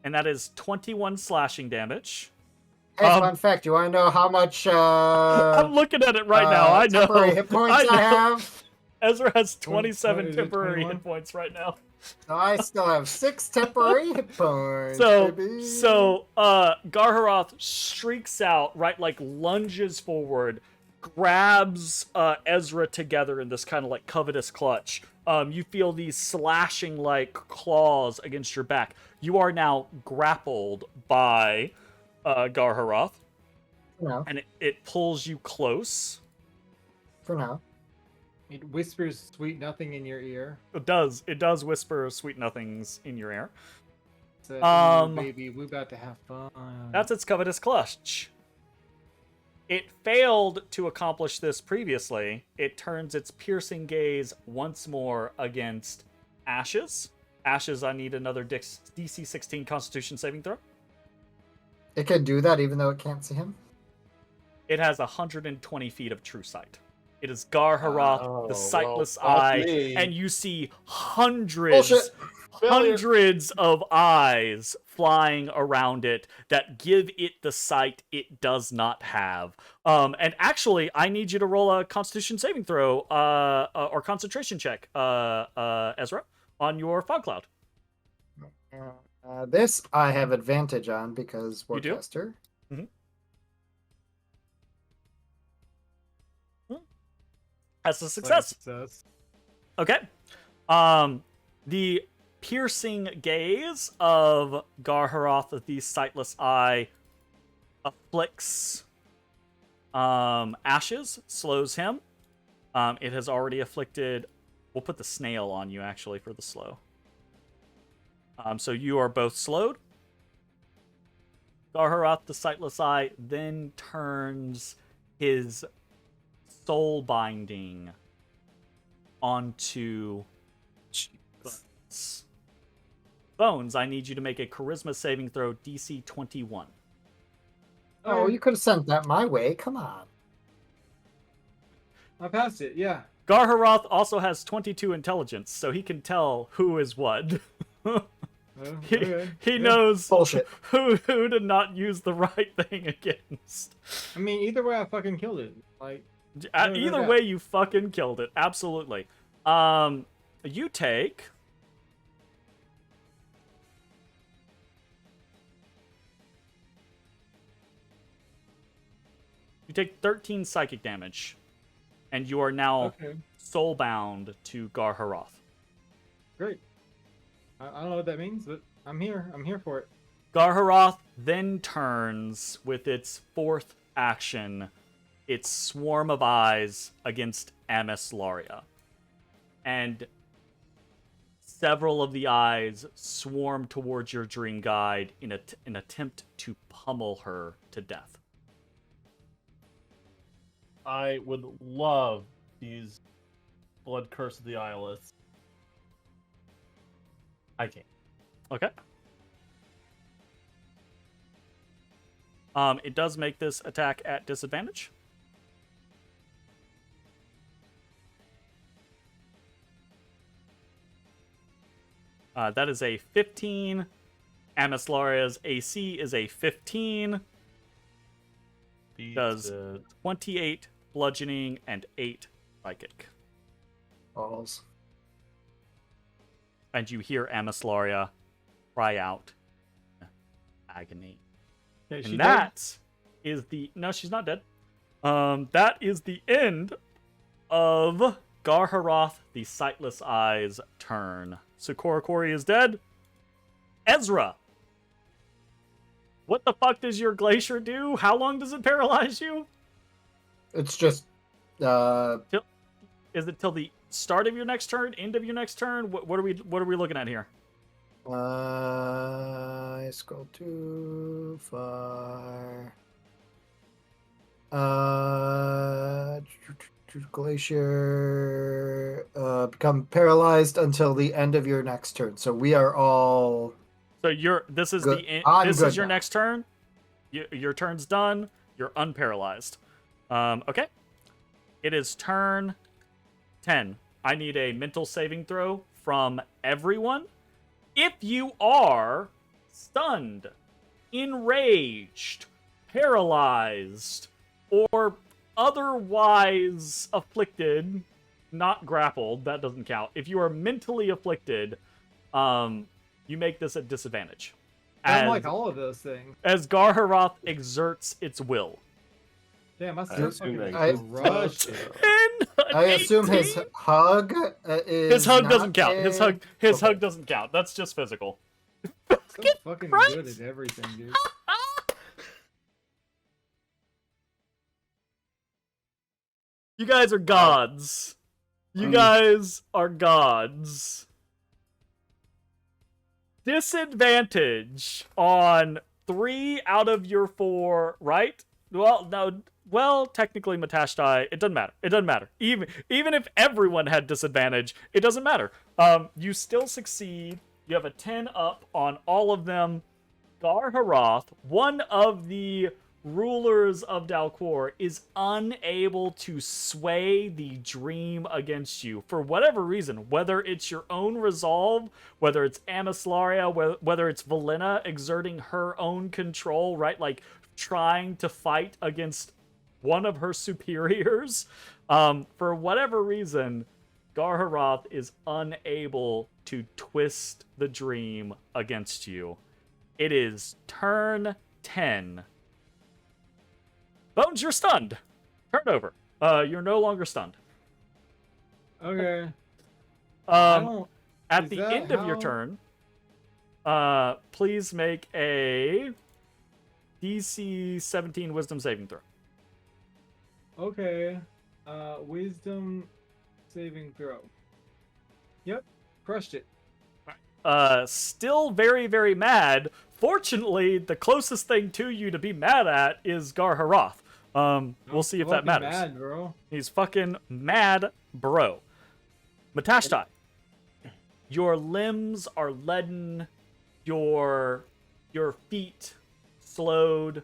Speaker 1: and that is 21 slashing damage.
Speaker 4: Hey,
Speaker 1: um,
Speaker 4: fun fact. Do you want to know how much
Speaker 1: I'm looking at it right now. I know.
Speaker 4: temporary hit points I,
Speaker 1: know.
Speaker 4: have?
Speaker 1: Ezra has 27
Speaker 2: is it,
Speaker 1: temporary
Speaker 2: 21?
Speaker 1: hit points right now.
Speaker 4: So I still have 6 temporary hit points.
Speaker 1: So
Speaker 4: baby.
Speaker 1: Gar Harath streaks out, right, like lunges forward, grabs Ezra together in this kind of like covetous clutch. You feel these slashing like claws against your back. You are now grappled by Gar Harath,
Speaker 4: For now.
Speaker 1: and it pulls you close.
Speaker 4: For now.
Speaker 2: It whispers sweet nothing in your ear.
Speaker 1: It does whisper sweet nothings in your ear.
Speaker 2: Says, baby, we about to have fun.
Speaker 1: That's its covetous clutch. It failed to accomplish this previously. It turns its piercing gaze once more against Ashes. Ashes, I need another DC 16 Constitution saving throw.
Speaker 4: It can do that even though it can't see him?
Speaker 1: It has 120 feet of true sight. It is Gar Haroth,
Speaker 5: Oh,
Speaker 1: the
Speaker 5: well,
Speaker 1: sightless
Speaker 5: fuck
Speaker 1: eye,
Speaker 5: me.
Speaker 1: and you see hundreds
Speaker 5: Bullshit.
Speaker 1: of eyes flying around it that give it the sight it does not have. And actually, I need you to roll a Constitution saving throw, or concentration check, Ezra, on your fog cloud.
Speaker 4: This I have advantage on because
Speaker 1: You do?
Speaker 4: Warcaster.
Speaker 1: That's a
Speaker 2: Like a
Speaker 1: success.
Speaker 2: success.
Speaker 1: Okay. The piercing gaze of Garharoth, the sightless eye, afflicts Ashes, slows him. It has already afflicted. We'll put the snail on you actually for the slow. So you are both slowed. Garharoth, the sightless eye, then turns his soul binding onto Bones. Bones, I need you to make a charisma saving throw, DC 21.
Speaker 4: Oh, you could have sent that my way. Come on.
Speaker 2: I passed it. Yeah.
Speaker 1: Garharoth also has 22 intelligence, so he can tell who is what.
Speaker 2: Okay.
Speaker 1: He
Speaker 2: Yeah.
Speaker 1: knows
Speaker 4: Bullshit.
Speaker 1: who to not use the right thing against.
Speaker 2: I mean, either way, I fucking killed it. Like,
Speaker 1: Either way, you fucking killed it. Absolutely. You take... You take 13 psychic damage, and you are now
Speaker 2: okay,
Speaker 1: soulbound to Garharoth.
Speaker 2: great. I don't know what that means, but I'm here. I'm here for it.
Speaker 1: Garharoth then turns with its fourth action, its swarm of eyes against Amos Laria. And several of the eyes swarm towards your dream guide in an attempt to pummel her to death.
Speaker 5: I would love these Blood Curse of the Eyeless. I can't.
Speaker 1: Okay. It does make this attack at disadvantage. That is a 15. Amislaria's AC is a 15. Does 28 bludgeoning and 8 psychic.
Speaker 4: Balls.
Speaker 1: And you hear Amislaria cry out agony.
Speaker 2: Okay,
Speaker 1: And that is the... No, she's not dead. That is the end of Garharoth, the Sightless Eye's turn. Sokorakori is dead. Ezra! What the fuck does your glacier do? How long does it paralyze you?
Speaker 4: It's just
Speaker 1: Is it till the start of your next turn? End of your next turn? What are we looking at here?
Speaker 4: I scroll too far. Glacier become paralyzed until the end of your next turn. So we are all
Speaker 1: So this is
Speaker 4: good.
Speaker 1: the end.
Speaker 4: I'm
Speaker 1: This
Speaker 4: good
Speaker 1: is your
Speaker 4: now.
Speaker 1: next turn. Your turn's done. You're unparalyzed. Okay. It is turn 10. I need a mental saving throw from everyone. If you are stunned, enraged, paralyzed, or otherwise afflicted, not grappled, that doesn't count. If you are mentally afflicted, you make this at disadvantage.
Speaker 2: I'm like all of those things.
Speaker 1: As Garharoth exerts its will.
Speaker 2: Damn, I
Speaker 3: I
Speaker 2: still
Speaker 3: assume
Speaker 2: fucking
Speaker 3: that
Speaker 4: I-
Speaker 2: crushed it.
Speaker 4: I assume his hug is
Speaker 1: His hug
Speaker 4: not
Speaker 1: doesn't count. His hug
Speaker 4: Okay.
Speaker 1: hug doesn't count. That's just physical.
Speaker 2: So fucking
Speaker 1: Christ.
Speaker 2: good at everything, dude.
Speaker 1: You guys are gods. You guys are gods. Disadvantage on 3 out of your 4, right? Well, no. Well, technically, Matashtai, it doesn't matter. It doesn't matter. Even if everyone had disadvantage, it doesn't matter. You still succeed You have a 10 up on all of them. Gar Harath, one of the rulers of Dalcor, is unable to sway the dream against you for whatever reason, whether it's your own resolve, whether it's Amislaria, whether it's Valena exerting her own control, right? Like trying to fight against one of her superiors. For whatever reason, Gar Harath is unable to twist the dream against you. It is turn 10. Bones, you're stunned. Turn over. You're no longer stunned.
Speaker 2: Okay. Is
Speaker 1: At the
Speaker 2: that
Speaker 1: end of your
Speaker 2: how-
Speaker 1: turn, please make a DC 17 Wisdom saving throw.
Speaker 2: Okay. Wisdom saving throw. Yep. Crushed it.
Speaker 1: Still very, very mad. Fortunately, the closest thing to you to be mad at is Gar Harath. We'll see if that
Speaker 2: Fucking
Speaker 1: matters.
Speaker 2: Mad, bro.
Speaker 1: He's fucking mad, bro. Matashtai, your limbs are leaden, your feet slowed.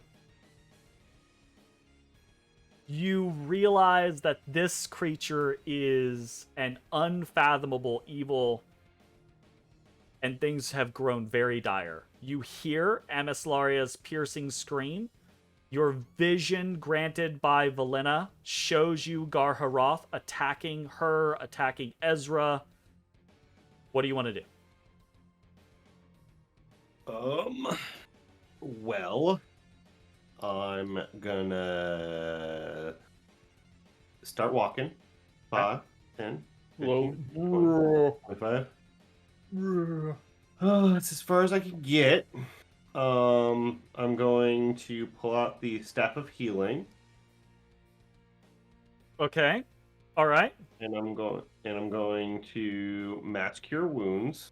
Speaker 1: You realize that this creature is an unfathomable evil, and things have grown very dire. You hear Amislaria's piercing scream. Your vision granted by Valena shows you Gar Harath attacking her, attacking Ezrah. What do you want to do?
Speaker 3: Well, I'm gonna start walking. 5, 10, 15, 20, 25. Oh, that's as far as I can get. I'm going to pull out the Staff of Healing,
Speaker 1: Okay. All right.
Speaker 3: and I'm going to Mass Cure Wounds.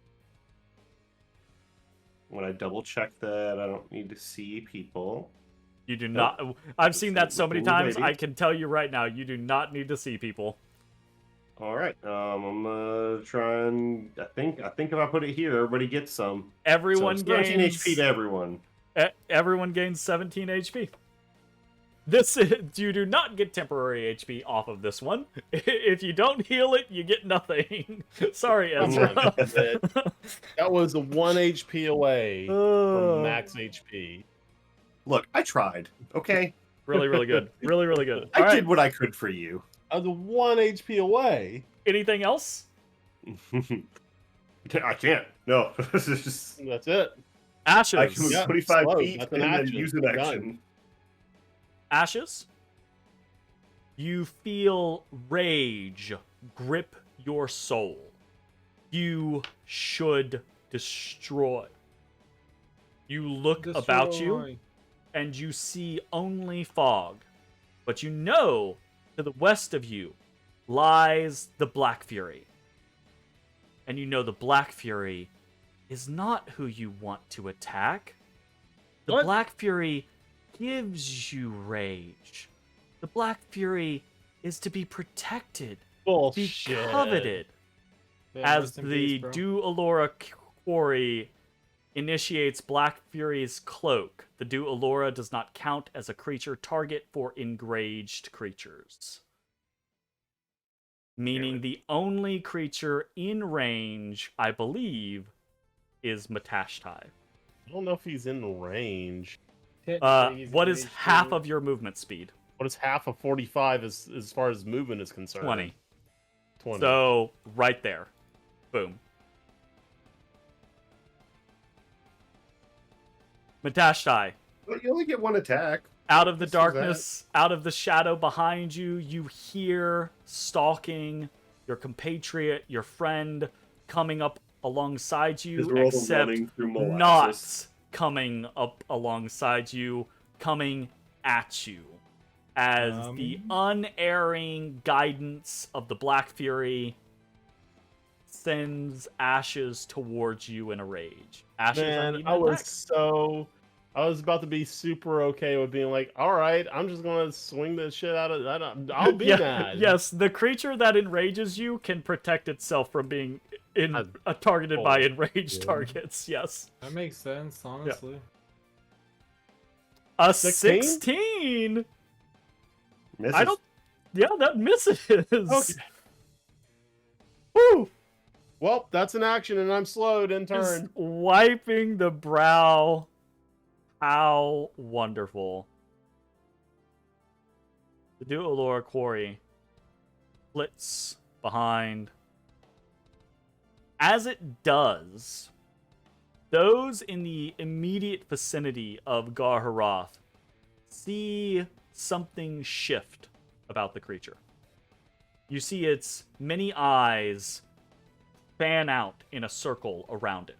Speaker 3: When I double check that, I don't need to see people.
Speaker 1: You do not. I've seen that so many
Speaker 3: Ooh,
Speaker 1: times.
Speaker 3: baby.
Speaker 1: I can tell you right now, you do not need to see people.
Speaker 3: All right. I'm gonna try and I think if I put it here, everybody gets some.
Speaker 1: Everyone
Speaker 3: so it's 13
Speaker 1: gains
Speaker 3: HP to everyone.
Speaker 1: Everyone gains 17 HP. This you do not get temporary HP off of this one. If you don't heal it, you get nothing. Sorry, Ezra.
Speaker 5: That was a 1 HP away from max HP.
Speaker 3: Look, I tried. Okay,
Speaker 1: Really, really good. Really, really good.
Speaker 3: I
Speaker 1: All right.
Speaker 3: did what I could for you.
Speaker 5: I was 1 HP away.
Speaker 1: Anything else?
Speaker 3: I can't. No, this is just.
Speaker 5: That's it.
Speaker 1: Ashes.
Speaker 3: I can move
Speaker 5: Yeah,
Speaker 3: 25
Speaker 5: slow.
Speaker 3: feet
Speaker 5: That's
Speaker 3: and
Speaker 5: an
Speaker 3: then
Speaker 5: action.
Speaker 3: use an
Speaker 5: Done.
Speaker 3: action.
Speaker 1: Ashes. You feel rage grip your soul. You should destroy. You look about you,
Speaker 2: Destroy.
Speaker 1: and you see only fog. But you know, to the west of you lies the Black Fury. And you know the Black Fury is not who you want to attack. The
Speaker 5: What?
Speaker 1: Black Fury gives you rage. The Black Fury is to be protected, be
Speaker 5: Bullshit.
Speaker 1: coveted.
Speaker 2: Yeah,
Speaker 1: As
Speaker 2: rest in
Speaker 1: the
Speaker 2: peace, bro.
Speaker 1: Du Alora Quarry initiates Black Fury's cloak, the Du Alora does not count as a creature target for enraged creatures. Meaning the only creature in range, I believe, is Matashtai.
Speaker 5: I don't know if he's in range.
Speaker 2: Technically, he's
Speaker 1: What is
Speaker 2: engaged
Speaker 1: half
Speaker 2: too.
Speaker 1: of your movement speed?
Speaker 5: What is half of 45 as far as movement is concerned?
Speaker 1: 20.
Speaker 5: 20.
Speaker 1: So, right there. Boom. Matashtai,
Speaker 3: But you only get one attack.
Speaker 1: out of the
Speaker 3: This is
Speaker 1: darkness, out of the shadow behind you, you hear stalking your compatriot, your friend, coming up alongside you, except not coming up alongside you, coming at you. As the unerring guidance of the Black Fury sends Ashes towards you in a rage. Ashes,
Speaker 5: Man, I was about to be super okay with being like, all right, I'm just gonna swing the shit out of that. I'll be mad.
Speaker 1: Yes, the creature that enrages you can protect itself from being targeted by
Speaker 5: Oh,
Speaker 1: enraged
Speaker 5: yeah.
Speaker 1: targets. Yes.
Speaker 2: That makes sense, honestly.
Speaker 1: A
Speaker 5: 16?
Speaker 1: 16.
Speaker 3: Misses.
Speaker 1: I don't. Yeah, that misses.
Speaker 5: Okay.
Speaker 1: Woo!
Speaker 5: Well, that's an action, and I'm slowed in
Speaker 1: Just
Speaker 5: turn.
Speaker 1: wiping the brow. How wonderful. The Dualora Quarry flits behind. As it does, those in the immediate vicinity of Garharoth see something shift about the creature. You see its many eyes fan out in a circle around it.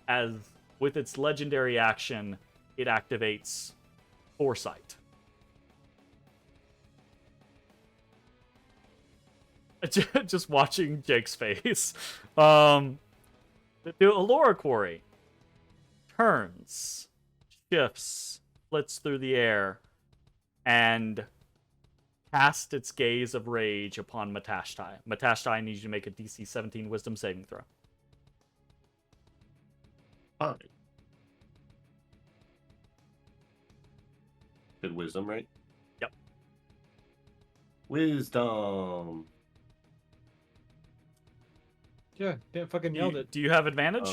Speaker 1: As with its legendary action, it activates Foresight. Just watching Jake's face. The Allura Quarry turns, shifts, flits through the air, and casts its gaze of rage upon Matashtai. Matashtai, I need you to make a DC 17 Wisdom saving throw.
Speaker 3: Fine. Good wisdom, right?
Speaker 1: Yep.
Speaker 3: Wisdom.
Speaker 2: Yeah, damn, fucking nailed it.
Speaker 1: Do you have advantage?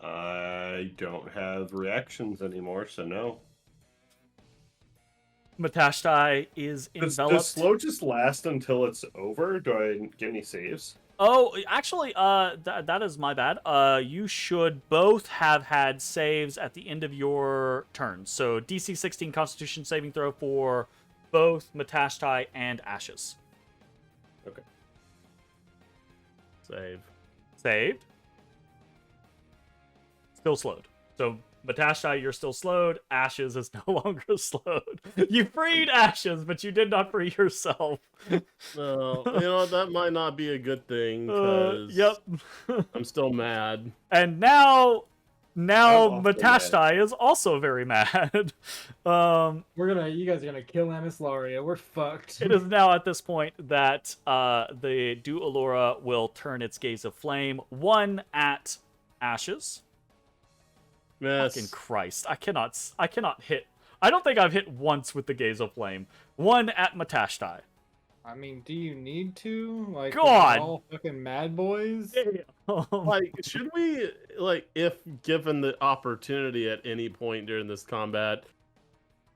Speaker 3: I don't have reactions anymore, so no.
Speaker 1: Matashtai is enveloped.
Speaker 3: Does slow just last until it's over? Do I get any saves?
Speaker 1: Oh, actually, that is my bad. You should both have had saves at the end of your turn. So DC 16 Constitution saving throw for both Matashtai and Ashes.
Speaker 3: Okay.
Speaker 1: Saved. Still slowed. So Matashtai, you're still slowed. Ashes is no longer slowed. You freed Ashes, but you did not free yourself.
Speaker 5: Well, that might not be a good thing, because
Speaker 1: Yep.
Speaker 5: I'm still mad.
Speaker 1: And now
Speaker 3: I'm awful
Speaker 1: Matashtai is also very mad.
Speaker 2: You guys are gonna kill Amislaria. We're fucked.
Speaker 1: It is now at this point that the Dualora will turn its gaze of flame, one at Ashes.
Speaker 5: Yes.
Speaker 1: Fucking Christ. I cannot hit. I don't think I've hit once with the gaze of flame. One at Matashtai.
Speaker 2: I mean, do you need to? Like,
Speaker 1: God.
Speaker 2: we're all fucking mad boys?
Speaker 5: Like, should we, if given the opportunity at any point during this combat,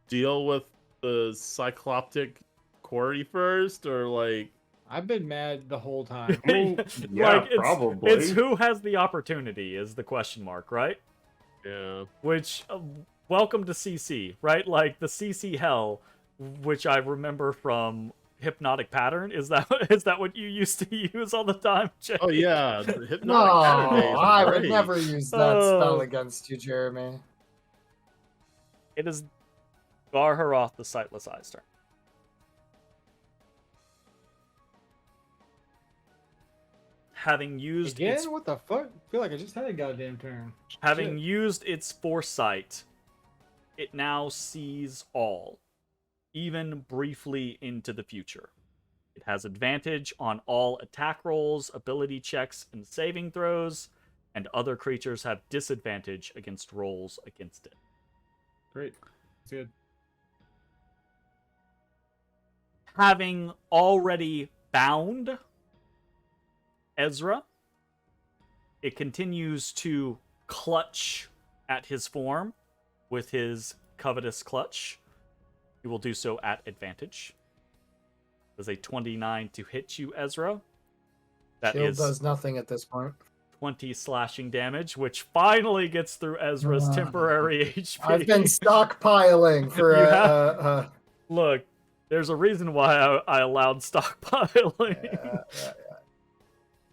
Speaker 5: deal with the cycloptic quarry first, or
Speaker 2: I've been mad the whole time.
Speaker 3: I mean, yeah,
Speaker 1: it's,
Speaker 3: probably.
Speaker 1: It's who has the opportunity is the question mark, right?
Speaker 5: yeah.
Speaker 1: Which, welcome to CC, right? Like, the CC hell, which I remember from Hypnotic Pattern, is that what you used to use all the time, Jay?
Speaker 5: Oh yeah, the hypnotic
Speaker 4: No,
Speaker 5: pattern days are
Speaker 4: I would
Speaker 5: great.
Speaker 4: never use that spell against you, Jeremy.
Speaker 1: It is Garharoth the Sightless Eyes turn. Having used
Speaker 2: Again?
Speaker 1: its
Speaker 2: What the fuck? I feel like I just had a goddamn turn.
Speaker 1: Having
Speaker 2: Shit.
Speaker 1: used its foresight, it now sees all, even briefly into the future. It has advantage on all attack rolls, ability checks, and saving throws, and other creatures have disadvantage against rolls against it.
Speaker 2: Great. It's good.
Speaker 1: Having already bound Ezrah, it continues to clutch at his form with his covetous clutch. He will do so at advantage. Does a 29 to hit you, Ezra? That
Speaker 4: Shield
Speaker 1: is
Speaker 4: does nothing at this point.
Speaker 1: 20 slashing damage, which finally gets through Ezra's temporary HP.
Speaker 4: I've been stockpiling for
Speaker 1: You have? Look, there's a reason why I allowed stockpiling.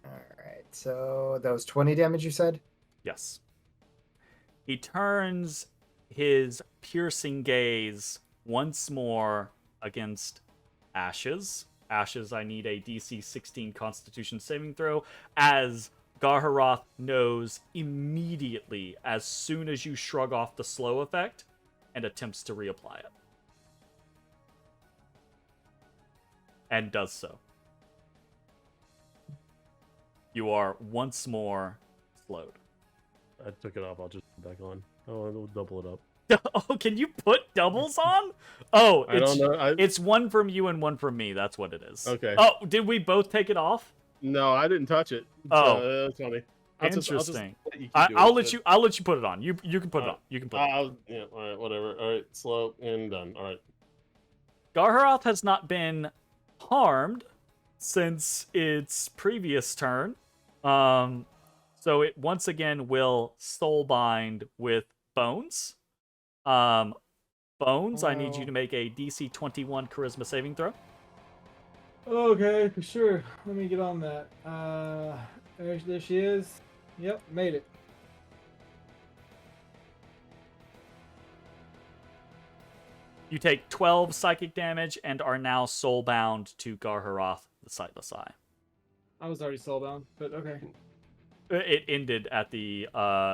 Speaker 4: Alright, so that was 20 damage, you said?
Speaker 1: Yes. He turns his piercing gaze once more against Ashes. Ashes, I need a DC 16 Constitution saving throw, as Garharoth knows immediately as soon as you shrug off the slow effect and attempts to reapply it. And does so. You are once more slowed.
Speaker 5: I took it off. I'll just put it back on. Oh, it'll double it up.
Speaker 1: Oh, can you put doubles on? Oh,
Speaker 5: I don't know.
Speaker 1: It's one from you and one from me. That's what it is.
Speaker 5: Okay.
Speaker 1: Oh, did we both take it off?
Speaker 5: No, I didn't touch it.
Speaker 1: Oh.
Speaker 5: That's funny.
Speaker 1: Interesting.
Speaker 5: Let you keep
Speaker 1: I'll
Speaker 5: doing
Speaker 1: let
Speaker 5: it.
Speaker 1: you. I'll let you put it on. You can put it on. You can put it on.
Speaker 5: Yeah. All right. Whatever. All right. Slow and done. All right.
Speaker 1: Garharoth has not been harmed since its previous turn. So it once again will soulbind with Bones. Bones, I need you to make a DC 21 Charisma saving throw.
Speaker 2: Okay, for sure. Let me get on that. There she is. Yep, made it.
Speaker 1: You take 12 psychic damage and are now soulbound to Garharoth, the Sightless Eye.
Speaker 2: I was already soulbound, but okay.
Speaker 1: It ended at the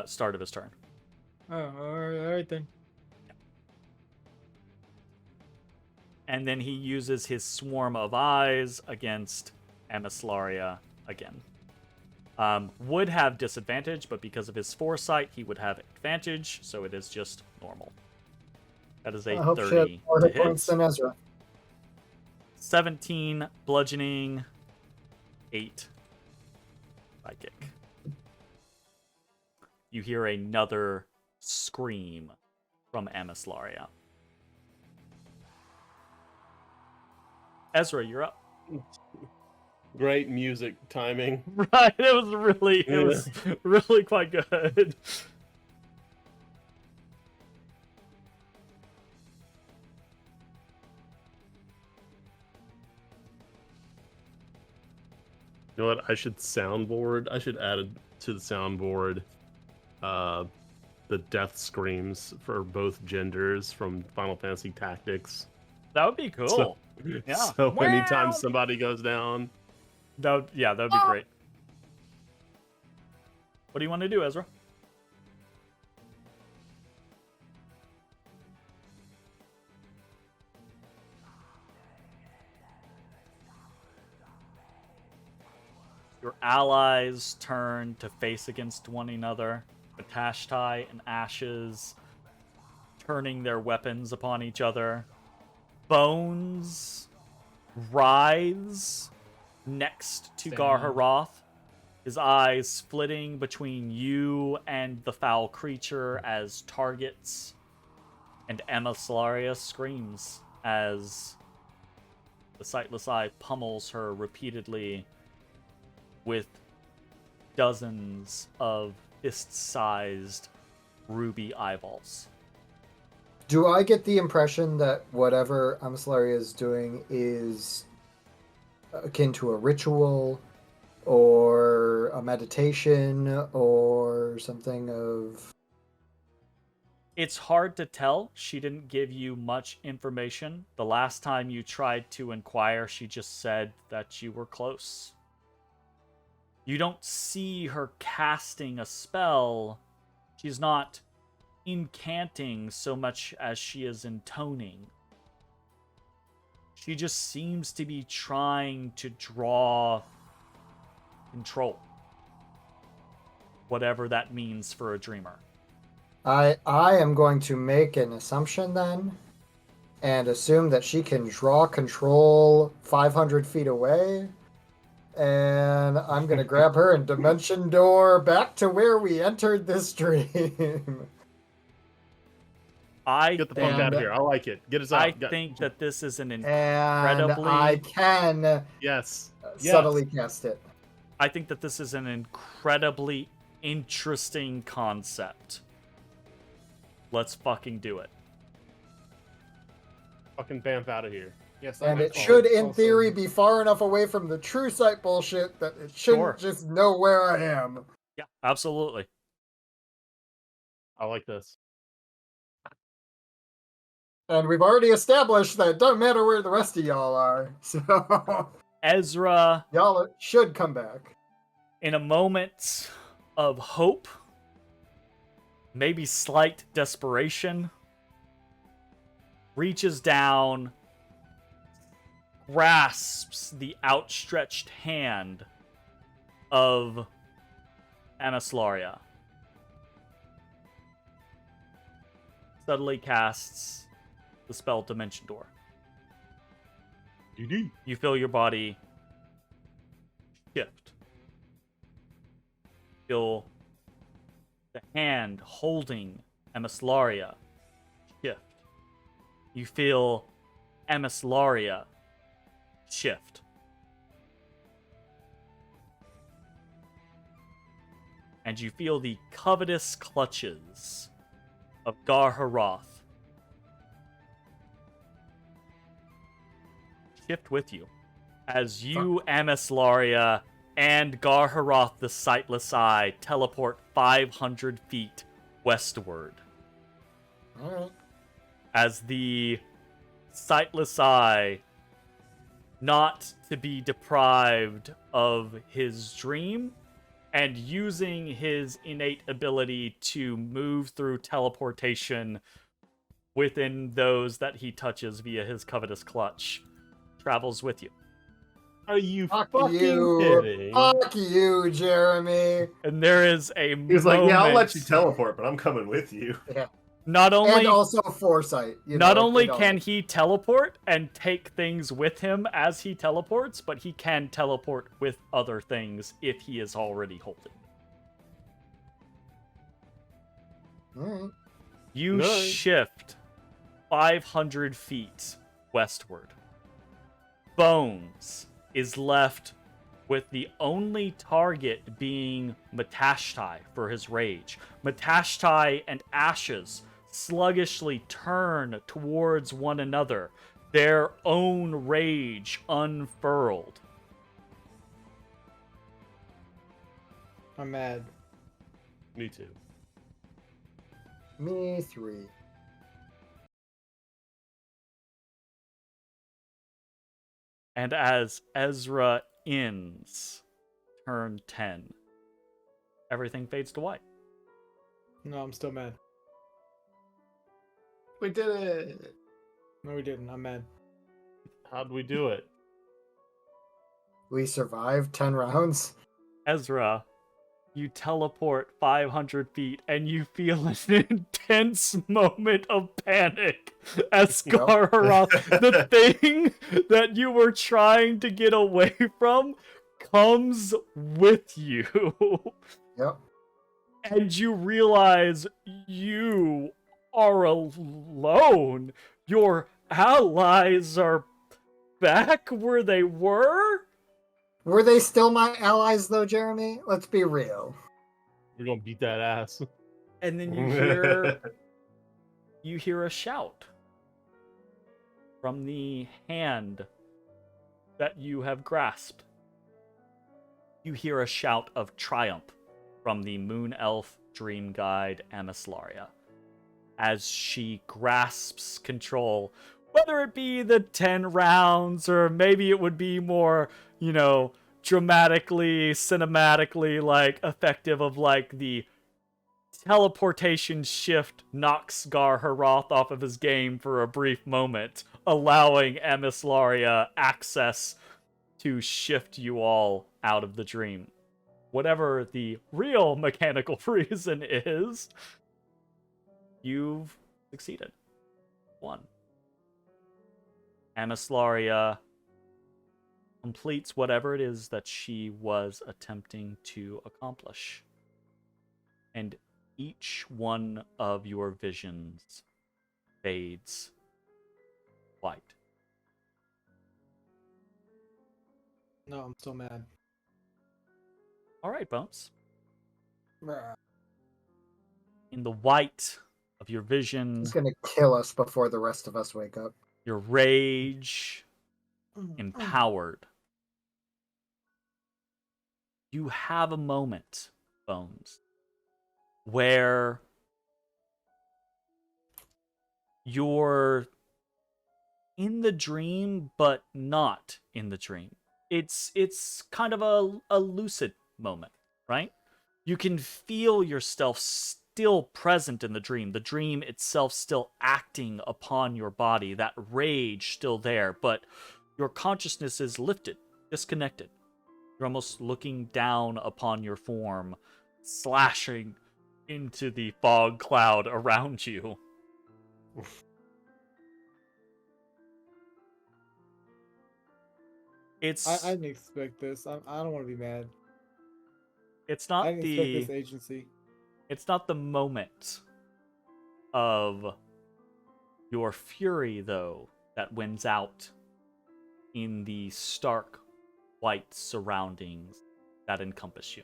Speaker 1: start of his turn.
Speaker 2: Oh, all right then.
Speaker 1: And then he uses his Swarm of Eyes against Emislaria again. Would have disadvantage, but because of his foresight, he would have advantage, so it is just normal. That is a
Speaker 4: I hope she
Speaker 1: 30
Speaker 4: has more
Speaker 1: to
Speaker 4: hit
Speaker 1: hit.
Speaker 4: points than Ezra.
Speaker 1: 17 bludgeoning, 8 psychic. You hear another scream from Emislaria. Ezra, you're up.
Speaker 5: Great music timing.
Speaker 1: Right, it was really quite good.
Speaker 5: You know what? I should soundboard. I should add to the soundboard the death screams for both genders from Final Fantasy Tactics.
Speaker 1: That would be cool. Yeah.
Speaker 5: So anytime somebody goes down.
Speaker 1: That would be great. What do you want to do, Ezra? Your allies turn to face against one another. Matashtai and Ashes turning their weapons upon each other. Bones writhes next to Garharoth, his eyes splitting between you and the foul creature as targets. And Emislaria screams as the Sightless Eye pummels her repeatedly with dozens of fist-sized ruby eyeballs.
Speaker 4: Do I get the impression that whatever Emislaria is doing is akin to a ritual or a meditation or something of...
Speaker 1: It's hard to tell. She didn't give you much information. The last time you tried to inquire, she just said that you were close. You don't see her casting a spell. She's not incanting so much as she is intoning. She just seems to be trying to draw control. Whatever that means for a dreamer.
Speaker 4: I am going to make an assumption then and assume that she can draw control 500 feet away. And I'm going to grab her and dimension door back to where we entered this dream.
Speaker 5: Get the fuck out of here. I like it. Get us out.
Speaker 1: I think that this is an incredibly...
Speaker 4: And I can subtly cast it.
Speaker 1: I think that this is an incredibly interesting concept. Let's fucking do it.
Speaker 5: Fucking bamf out of here.
Speaker 2: Yes,
Speaker 4: And it should, in theory, be far enough away from the true sight bullshit that it shouldn't just know where I am.
Speaker 1: Yeah, absolutely.
Speaker 5: I like this.
Speaker 4: And we've already established that it doesn't matter where the rest of y'all are. So
Speaker 1: Ezra,
Speaker 4: y'all should come back.
Speaker 1: in a moment of hope, maybe slight desperation, reaches down, grasps the outstretched hand, of Amislaria suddenly casts the spell Dimension Door.
Speaker 5: GD.
Speaker 1: You feel your body shift. Feel the hand holding Amislaria shift. You feel Amislaria shift. And you feel the covetous clutches of Gar-Harath shift with you as you, Amislaria, and Gar-Harath the Sightless Eye teleport 500 feet westward.
Speaker 4: Alright.
Speaker 1: As the Sightless Eye, not to be deprived of his dream, and using his innate ability to move through teleportation within those that he touches via his covetous clutch, travels with you.
Speaker 5: Are you
Speaker 4: Fuck
Speaker 5: fucking
Speaker 4: you.
Speaker 5: kidding?
Speaker 4: Fuck you, Jeremy.
Speaker 1: And there is a
Speaker 3: He was like, "Yeah, I'll let
Speaker 1: moment-
Speaker 3: you teleport, but I'm coming with you."
Speaker 4: Yeah.
Speaker 1: Not only
Speaker 4: And also foresight.
Speaker 1: Not only can he teleport and take things with him as he teleports, but he can teleport with other things if he is already holding.
Speaker 4: Alright.
Speaker 1: You
Speaker 5: Nice.
Speaker 1: shift 500 feet westward. Bones is left with the only target being Matashtai for his rage. Matashtai and Ashes sluggishly turn towards one another, their own rage unfurled.
Speaker 2: I'm mad.
Speaker 5: Me too.
Speaker 4: Me 3.
Speaker 1: And as Ezrah ends turn 10, everything fades to white.
Speaker 2: No, I'm still mad.
Speaker 3: We did it.
Speaker 2: No, we didn't. I'm mad.
Speaker 5: How'd we do it?
Speaker 4: We survived 10 rounds.
Speaker 1: Ezrah, you teleport 500 feet and you feel an intense moment of panic as
Speaker 4: Yep.
Speaker 1: Gar-Harath, the thing that you were trying to get away from, comes with you.
Speaker 4: Yep.
Speaker 1: And you realize you are alone. Your allies are back where they were?
Speaker 4: Were they still my allies, though, Jeremy? Let's be real.
Speaker 5: We're gonna beat that ass.
Speaker 1: And then you hear a shout from the hand that you have grasped. You hear a shout of triumph from the moon elf dream guide Amislaria as she grasps control, whether it be the 10 rounds or maybe it would be more, dramatically, cinematically, effective of, the teleportation shift knocks Gar-Harath off of his game for a brief moment, allowing Amislaria access to shift you all out of the dream. Whatever the real mechanical reason is, you've succeeded. Won. Amislaria completes whatever it is that she was attempting to accomplish. And each one of your visions fades white.
Speaker 2: No, I'm still mad.
Speaker 1: All right, Bones.
Speaker 2: Bruh.
Speaker 1: In the white of your vision,
Speaker 4: He's gonna kill us before the rest of us wake up.
Speaker 1: your rage empowered, you have a moment, Bones, where you're in the dream, but not in the dream. It's kind of a lucid moment, right? You can feel yourself still present in the dream itself still acting upon your body, that rage still there, but your consciousness is lifted, disconnected. You're almost looking down upon your form, slashing into the fog cloud around you. It's
Speaker 2: I didn't expect this. I don't want to be mad.
Speaker 1: it's
Speaker 2: I
Speaker 1: not
Speaker 2: didn't expect
Speaker 1: the
Speaker 2: this agency.
Speaker 1: it's not the moment of your fury though that wins out in the stark white surroundings that encompass you.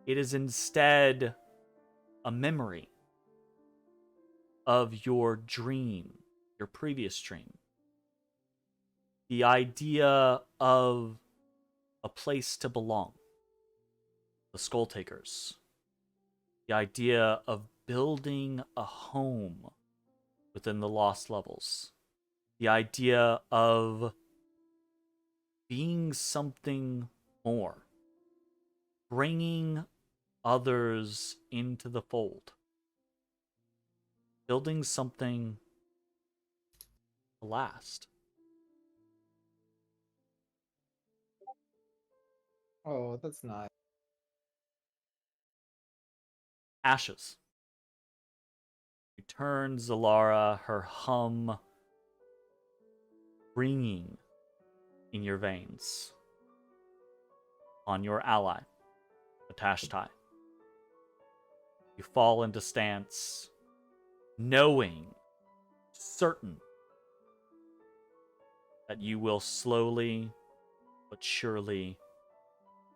Speaker 1: It is instead a memory of your dream, your previous dream. The idea of a place to belong, the Skull Takers. The idea of building a home within the Lost Levels. The idea of being something more. Bringing others into the fold. Building something to last.
Speaker 2: Oh, that's nice.
Speaker 1: Ashes. You turn Zalara, her hum ringing in your veins. On your ally, Matashtai. You fall into stance, knowing, certain, that you will slowly but surely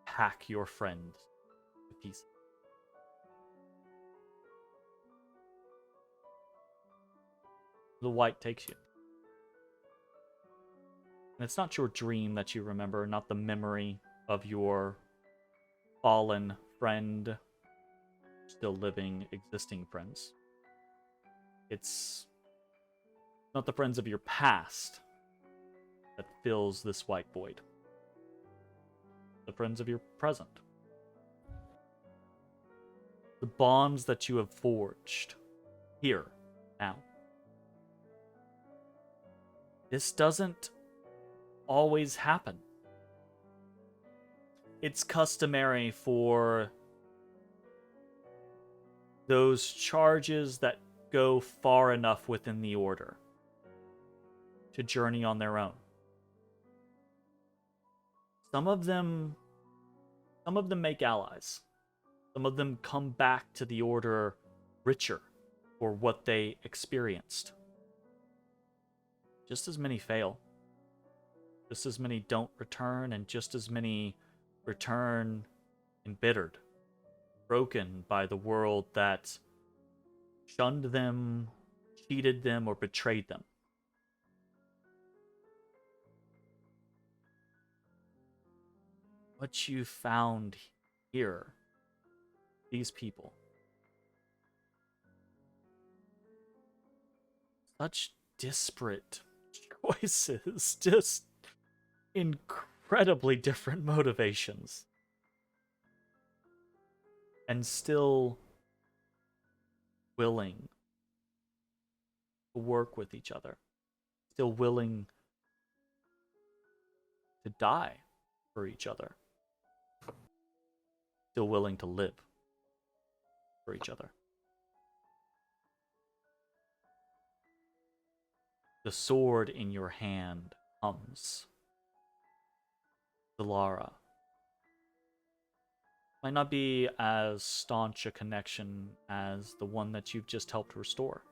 Speaker 1: hack your friend to pieces. The white takes you. And it's not your dream that you remember, not the memory of your fallen friend, still living, existing friends. It's not the friends of your past that fills this white void. The friends of your present. The bonds that you have forged here, now. This doesn't always happen. It's customary for those charges that go far enough within the order to journey on their own. Some of them make allies. Some of them come back to the order richer for what they experienced. Just as many fail. Just as many don't return, and just as many return embittered, broken by the world that shunned them, cheated them, or betrayed them. What you found here, these people, such disparate choices, just incredibly different motivations, and still willing to work with each other, still willing to die for each other, still willing to live for each other. The sword in your hand hums. Zalara. Might not be as staunch a connection as the one that you've just helped restore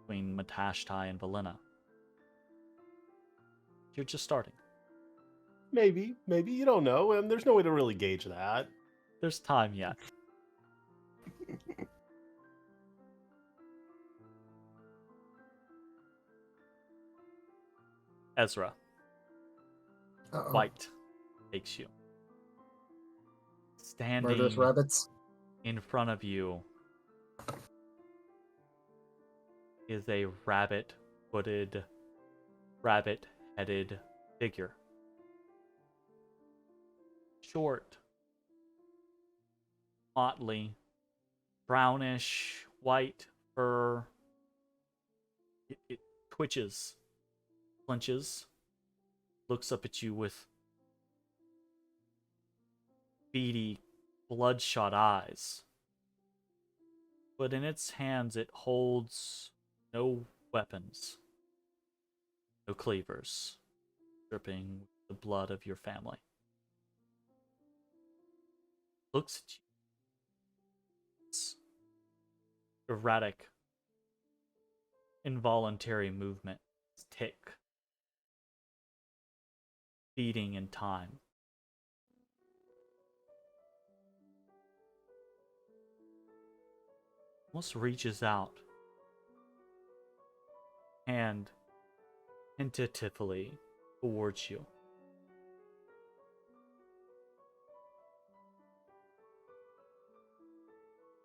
Speaker 1: between Matashtai and Valina. You're just starting.
Speaker 5: Maybe you don't know, and there's no way to really gauge that.
Speaker 1: There's time yet. Ezrah.
Speaker 4: Uh-oh.
Speaker 1: White takes you.
Speaker 4: Murderous
Speaker 1: Standing
Speaker 4: rabbits.
Speaker 1: in front of you is a rabbit-footed, rabbit-headed figure. Short, motley, brownish, white fur. It twitches, clenches, looks up at you with beady, bloodshot eyes. But in its hands, it holds no weapons, no cleavers, dripping with the blood of your family. Looks at you. It's erratic, involuntary movement, tick, beating in time. Almost reaches out, hand tentatively towards you.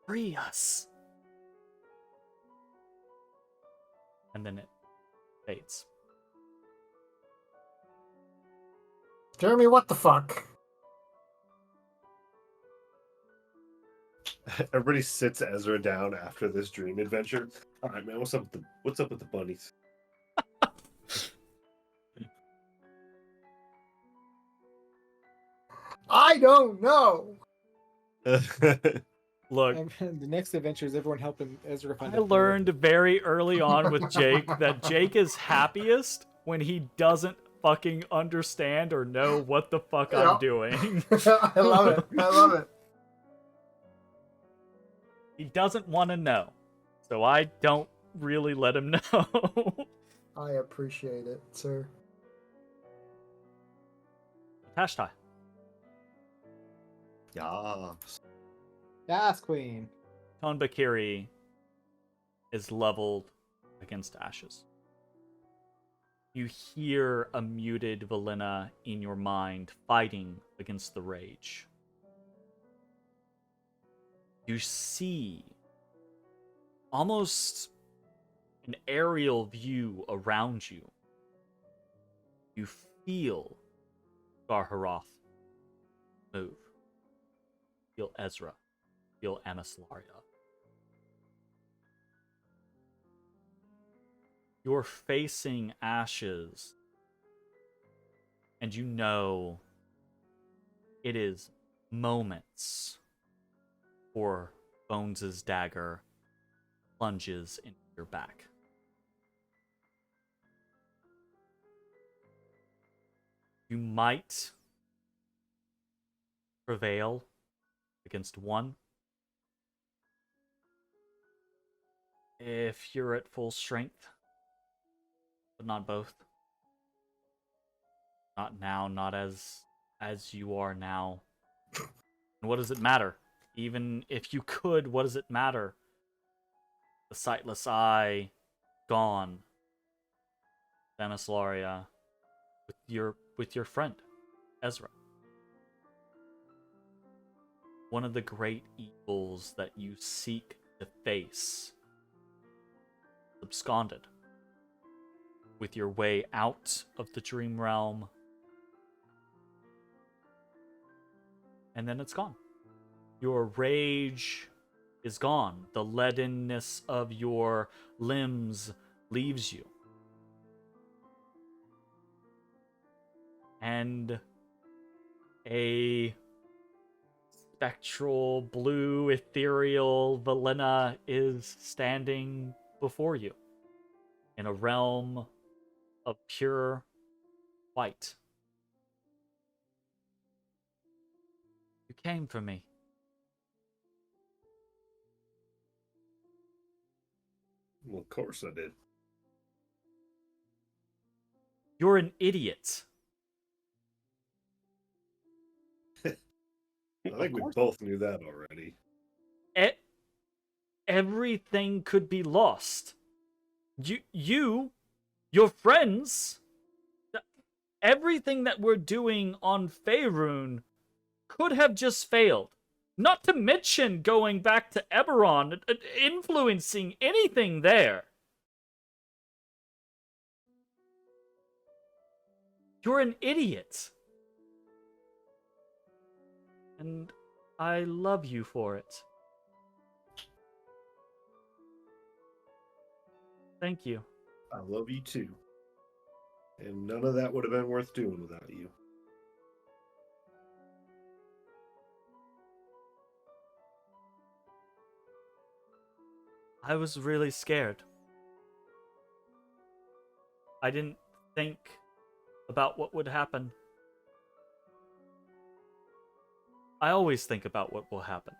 Speaker 1: Free us! And then it fades.
Speaker 4: Jeremy, what the fuck?
Speaker 3: Everybody sits Ezra down after this dream adventure. All right, man. What's up with the bunnies?
Speaker 4: I don't know.
Speaker 1: Look,
Speaker 2: The next adventure is everyone helping Ezra find
Speaker 1: I
Speaker 2: a food.
Speaker 1: learned very early on with Jake that Jake is happiest when he doesn't fucking understand or know what the fuck I'm
Speaker 4: Yep.
Speaker 1: doing.
Speaker 4: I love it. I love it.
Speaker 1: He doesn't want to know. So I don't really let him know.
Speaker 4: I appreciate it, sir.
Speaker 1: Matashtai.
Speaker 3: Yes.
Speaker 2: Yes, Queen.
Speaker 1: Tonbakiri is leveled against ashes. You hear a muted Valina in your mind fighting against the rage. You see almost an aerial view around you. You feel Garharoth move. Feel Ezra. Feel Amislaria. You're facing ashes, and you know it is moments before Bones' dagger plunges into your back. You might prevail against one if you're at full strength, but not both. Not now, not as you are now. And what does it matter? Even if you could, what does it matter? The sightless eye gone. Amislaria with your friend, Ezra. One of the great evils that you seek to face, absconded with your way out of the dream realm, and then it's gone. Your rage is gone. The leadenness of your limbs leaves you. And a spectral, blue, ethereal Valina is standing before you in a realm of pure white. You came for me.
Speaker 3: Well, of course I did.
Speaker 1: You're an idiot.
Speaker 3: I think we both knew that already.
Speaker 1: Everything could be lost. Your friends, everything that we're doing on Faerun could have just failed. Not to mention going back to Eberron, influencing anything there. You're an idiot. And I love you for it. Thank you.
Speaker 3: I love you too. And none of that would have been worth doing without you.
Speaker 1: I was really scared. I didn't think about what would happen. I always think about what will happen.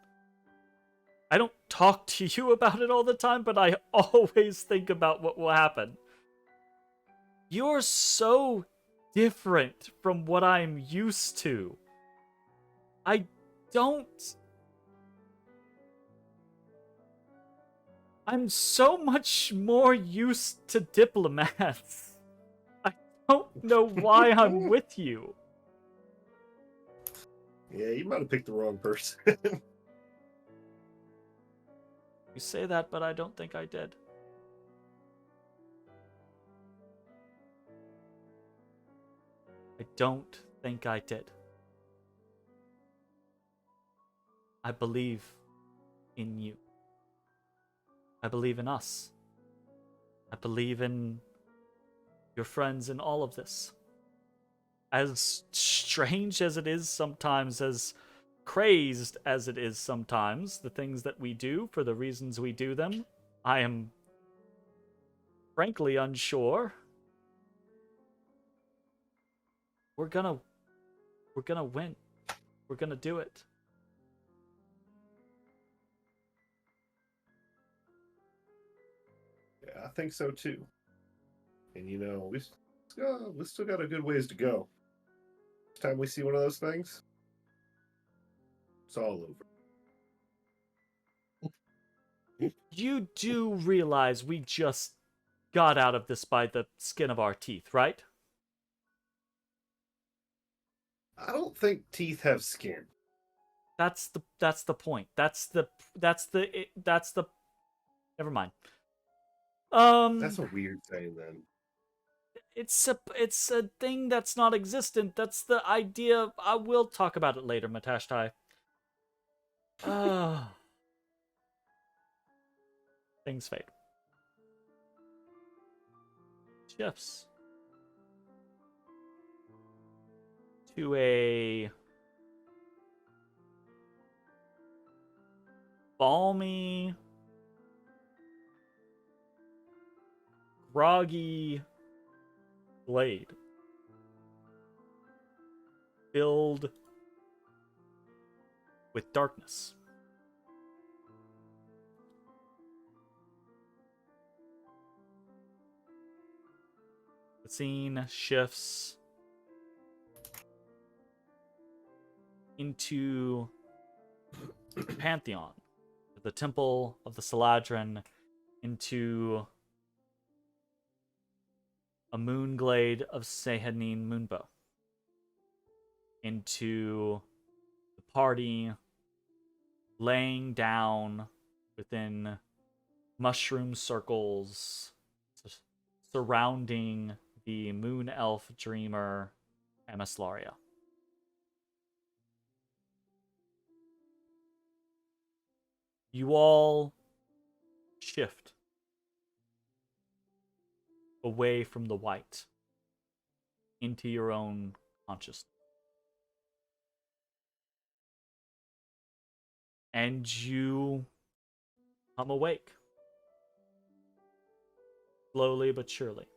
Speaker 1: I don't talk to you about it all the time, but I always think about what will happen. You're so different from what I'm used to. I don't... I'm so much more used to diplomats. I don't know why I'm with you.
Speaker 3: Yeah, you might have picked the wrong person.
Speaker 1: You say that, but I don't think I did. I don't think I did. I believe in you. I believe in us. I believe in your friends in all of this. As strange as it is sometimes, as crazed as it is sometimes, the things that we do for the reasons we do them, I am frankly unsure. We're gonna win. We're gonna do it.
Speaker 3: Yeah, I think so too. And you know, we still got a good ways to go. Next time we see one of those things, it's all over.
Speaker 1: You do realize we just got out of this by the skin of our teeth, right?
Speaker 3: I don't think teeth have skin.
Speaker 1: That's the point. That's the never mind.
Speaker 3: That's a weird thing then.
Speaker 1: It's a thing that's not existent. That's the idea. I will talk about it later, Matashtai. Things fade. Shifts to a balmy, groggy glade filled with darkness. The scene shifts into the Pantheon, the Temple of the Saladrin, into a moon glade of Sehanin Moonbow, into the party laying down within mushroom circles surrounding the moon elf dreamer Amislaria. You all shift away from the white into your own consciousness. And you come awake. Slowly but surely.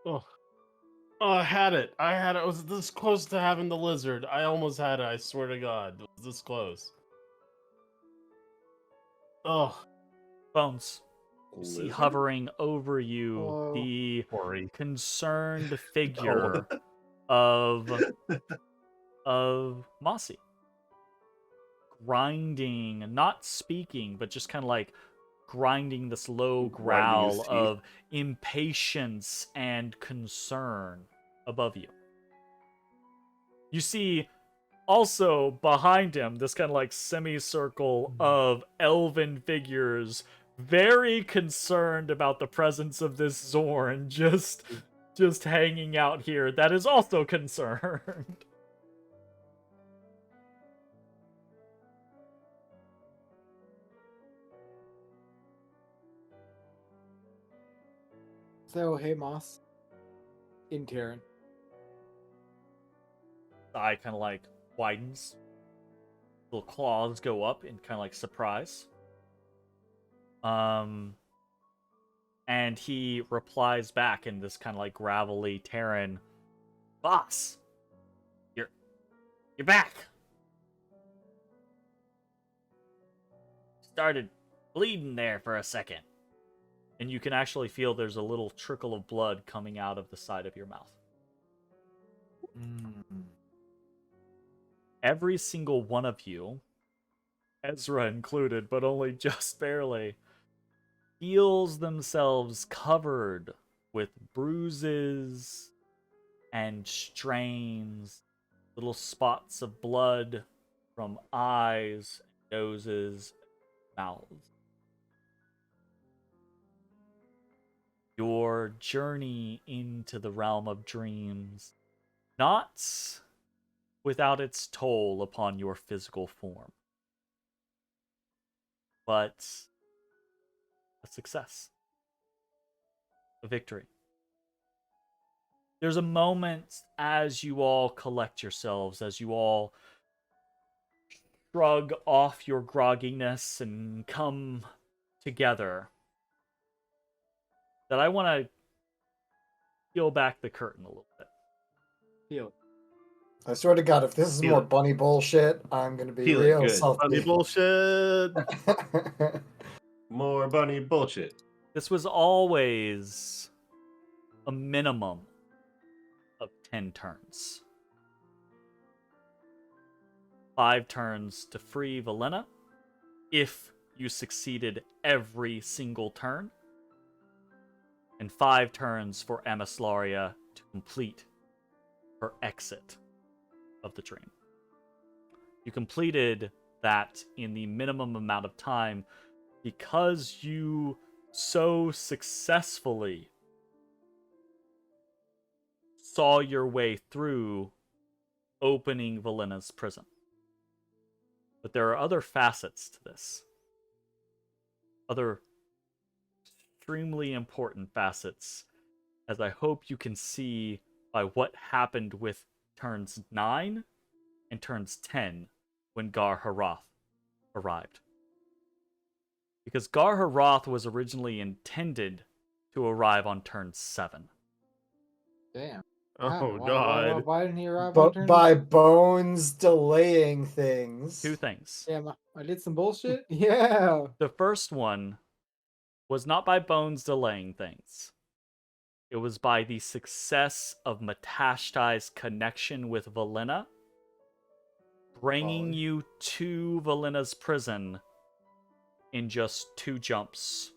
Speaker 5: Oh. Oh, I had it. I was this close to having the lizard. I almost had it. I swear to God. It was this close. Oh.
Speaker 1: Bones. You see
Speaker 3: Lizard?
Speaker 1: hovering over you
Speaker 5: Oh,
Speaker 1: the
Speaker 5: Corey.
Speaker 1: concerned figure of Mossy. Grinding, not speaking, but just kind of like grinding this low
Speaker 3: Grinding his
Speaker 1: growl
Speaker 3: teeth.
Speaker 1: of impatience and concern above you. You see also behind him this kind of like semicircle of elven figures, very concerned about the presence of this Zorn just hanging out here, that is also concerned.
Speaker 2: So, hey, Moss. In Terran.
Speaker 1: The eye kind of like widens. Little claws go up in kind of like surprise. And he replies back in this kind of like gravelly Terran, "Boss, you're back. Started bleeding there for a second." And you can actually feel there's a little trickle of blood coming out of the side of your mouth. Every single one of you, Ezra included, but only just barely, feels themselves covered with bruises and strains, little spots of blood from eyes, noses, mouths. Your journey into the realm of dreams, not without its toll upon your physical form, but a success, a victory. There's a moment as you all collect yourselves, as you all shrug off your grogginess and come together, that I want to peel back the curtain a little bit.
Speaker 2: Feel.
Speaker 4: I swear to God, if this is
Speaker 3: Feel
Speaker 4: more
Speaker 3: it.
Speaker 4: bunny bullshit, I'm gonna be
Speaker 3: Feel it
Speaker 4: real
Speaker 3: good.
Speaker 4: salty.
Speaker 5: Funny bullshit.
Speaker 3: More bunny bullshit.
Speaker 1: This was always a minimum of 10 turns. 5 turns to free Valena, if you succeeded every single turn, and 5 turns for Amislaria to complete her exit of the dream. You completed that in the minimum amount of time because you so successfully saw your way through opening Valena's prison. But there are other facets to this. Other extremely important facets, as I hope you can see by what happened with turns 9 and turns 10 when Gar Harath arrived. Because Gar Harath was originally intended to arrive on turn 7.
Speaker 2: Damn.
Speaker 5: Oh
Speaker 2: Why-
Speaker 5: god.
Speaker 2: Why didn't he arrive on
Speaker 4: But
Speaker 2: turn?
Speaker 4: by Bones delaying things.
Speaker 1: 2 things.
Speaker 2: Damn, I did some bullshit? Yeah.
Speaker 1: The first one was not by Bones delaying things. It was by the success of Matashtai's connection with Valena, bringing you to Valena's prison in just 2 jumps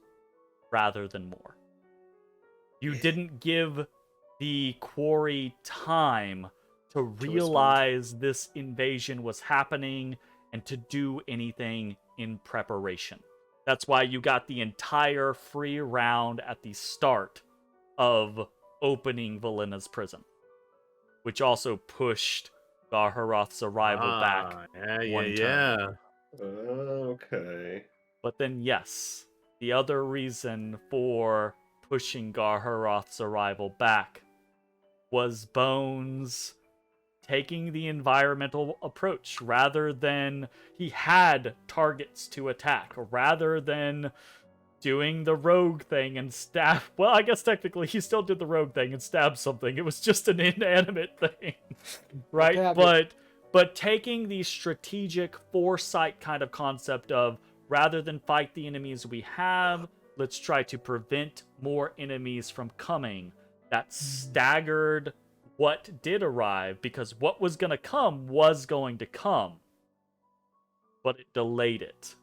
Speaker 1: rather than more. You didn't give the quarry time to realize this invasion was happening and to do anything in preparation. That's why you got the entire free round at the start of opening Valena's prison, which also pushed Gar Harath's arrival back. one turn.
Speaker 3: Okay.
Speaker 1: But then, yes, the other reason for pushing Gar Harath's arrival back was Bones taking the environmental approach rather than he had targets to attack, rather than doing the rogue thing and stab. Well, I guess technically he still did the rogue thing and stabbed something. It was just an inanimate thing, right?
Speaker 2: Okay,
Speaker 1: But taking the strategic foresight kind of concept of rather than fight the enemies we have, let's try to prevent more enemies from coming. That staggered what did arrive, because what was going to come was going to come, but it delayed it.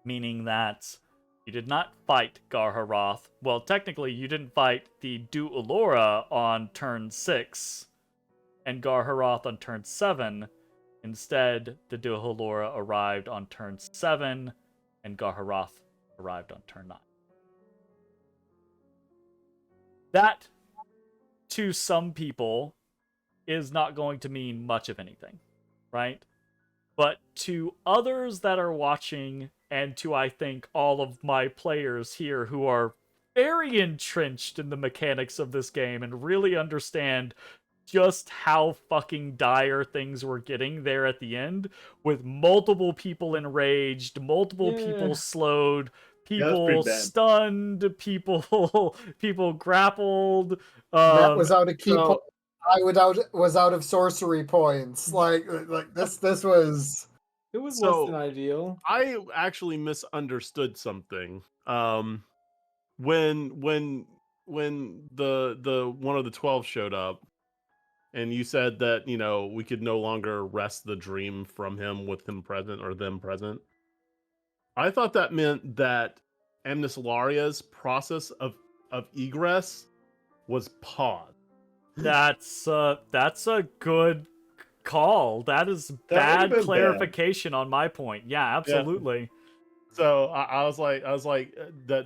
Speaker 1: Meaning that you did not fight Gar Harath. Well, technically, you didn't fight the Du Ulora on turn 6 and Gar Harath on turn 7. Instead, the Du Ulora arrived on turn 7 and Gar Harath arrived on turn 9. That, to some people, is not going to mean much of anything, right? But to others that are watching, and to, I think, all of my players here who are very entrenched in the mechanics of this game and really understand just how fucking dire things were getting there at the end, with multiple people enraged, multiple people slowed,
Speaker 3: Yeah, that's pretty
Speaker 1: people
Speaker 3: bad.
Speaker 1: stunned, people grappled.
Speaker 4: That was out of key
Speaker 5: so-
Speaker 4: points. Was out of sorcery points. Like this was.
Speaker 2: It was
Speaker 5: So-
Speaker 2: less than ideal.
Speaker 5: I actually misunderstood something. When the one of the 12 showed up, and you said that we could no longer wrest the dream from him with him present or them present. I thought that meant that Amnis Laria's process of egress was paused.
Speaker 1: That's a good call. That is
Speaker 3: would've
Speaker 1: bad
Speaker 3: been
Speaker 1: clarification on my point. Yeah, absolutely.
Speaker 5: So I was like that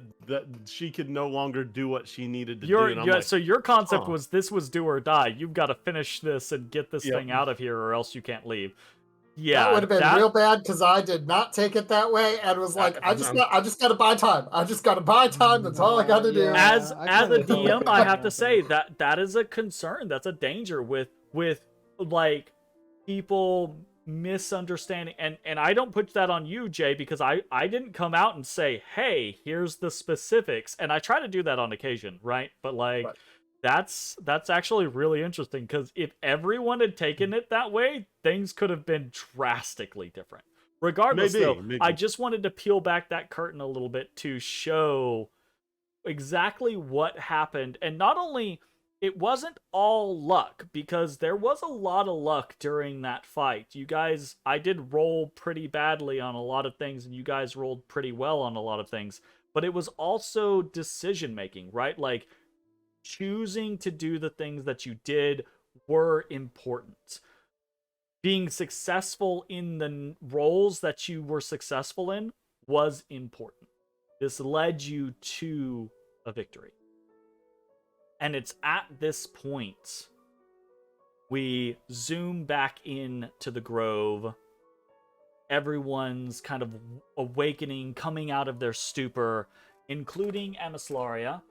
Speaker 5: she could no longer do what she needed to do. And I'm like,
Speaker 1: So your concept
Speaker 5: huh.
Speaker 1: was this was do or die. You've got to finish this and get this
Speaker 5: Yep.
Speaker 1: thing out of here, or else you can't leave. Yeah,
Speaker 4: That would have been real bad because I did not take it that way and was like, I just got to buy time. I just got to buy time. That's all I got to do.
Speaker 2: Yeah.
Speaker 1: As
Speaker 2: I
Speaker 1: a
Speaker 2: kinda thought
Speaker 1: DM,
Speaker 2: that
Speaker 1: I
Speaker 2: could
Speaker 1: have to say
Speaker 2: happen.
Speaker 1: that is a concern. That's a danger with like people misunderstanding, and I don't put that on you, Jay, because I didn't come out and say, hey, here's the specifics, and I try to do that on occasion, right? But like
Speaker 4: Right.
Speaker 1: that's actually really interesting, because if everyone had taken it that way, things could have been drastically different. Regardless,
Speaker 5: Maybe,
Speaker 1: though,
Speaker 5: maybe.
Speaker 1: I just wanted to peel back that curtain a little bit to show exactly what happened. And not only, it wasn't all luck, because there was a lot of luck during that fight. You guys, I did roll pretty badly on a lot of things, and you guys rolled pretty well on a lot of things. But it was also decision making, right? Like, choosing to do the things that you did were important. Being successful in the roles that you were successful in was important. This led you to a victory. And it's at this point we zoom back in to the grove. Everyone's kind of awakening, coming out of their stupor, including Amislaria,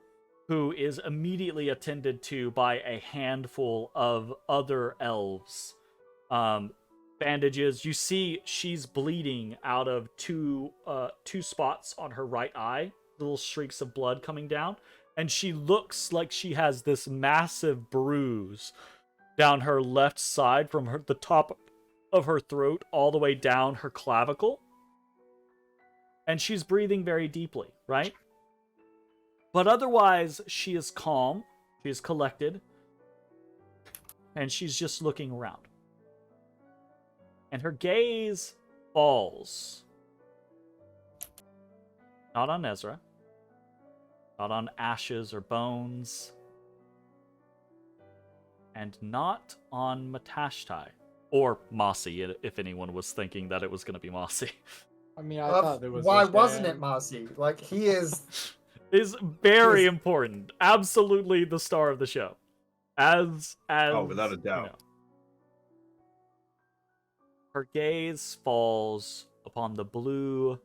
Speaker 1: who is immediately attended to by a handful of other elves. Bandages. You see she's bleeding out of two spots on her right eye, little streaks of blood coming down, and she looks like she has this massive bruise down her left side from the top of her throat all the way down her clavicle. And she's breathing very deeply, right? But otherwise, she is calm, she is collected, and she's just looking around. And her gaze falls not on Ezrah, not on ashes or bones, and not on Matashtai. Or Mossy, if anyone was thinking that it was going to be Mossy.
Speaker 2: I mean, I thought there was.
Speaker 4: Why
Speaker 2: this
Speaker 4: wasn't
Speaker 2: guy.
Speaker 4: it Mossy? Like he is.
Speaker 1: Is very
Speaker 4: Yes.
Speaker 1: important. Absolutely the star of the show. As
Speaker 3: Oh, without a doubt.
Speaker 1: you know. Her gaze falls upon the blue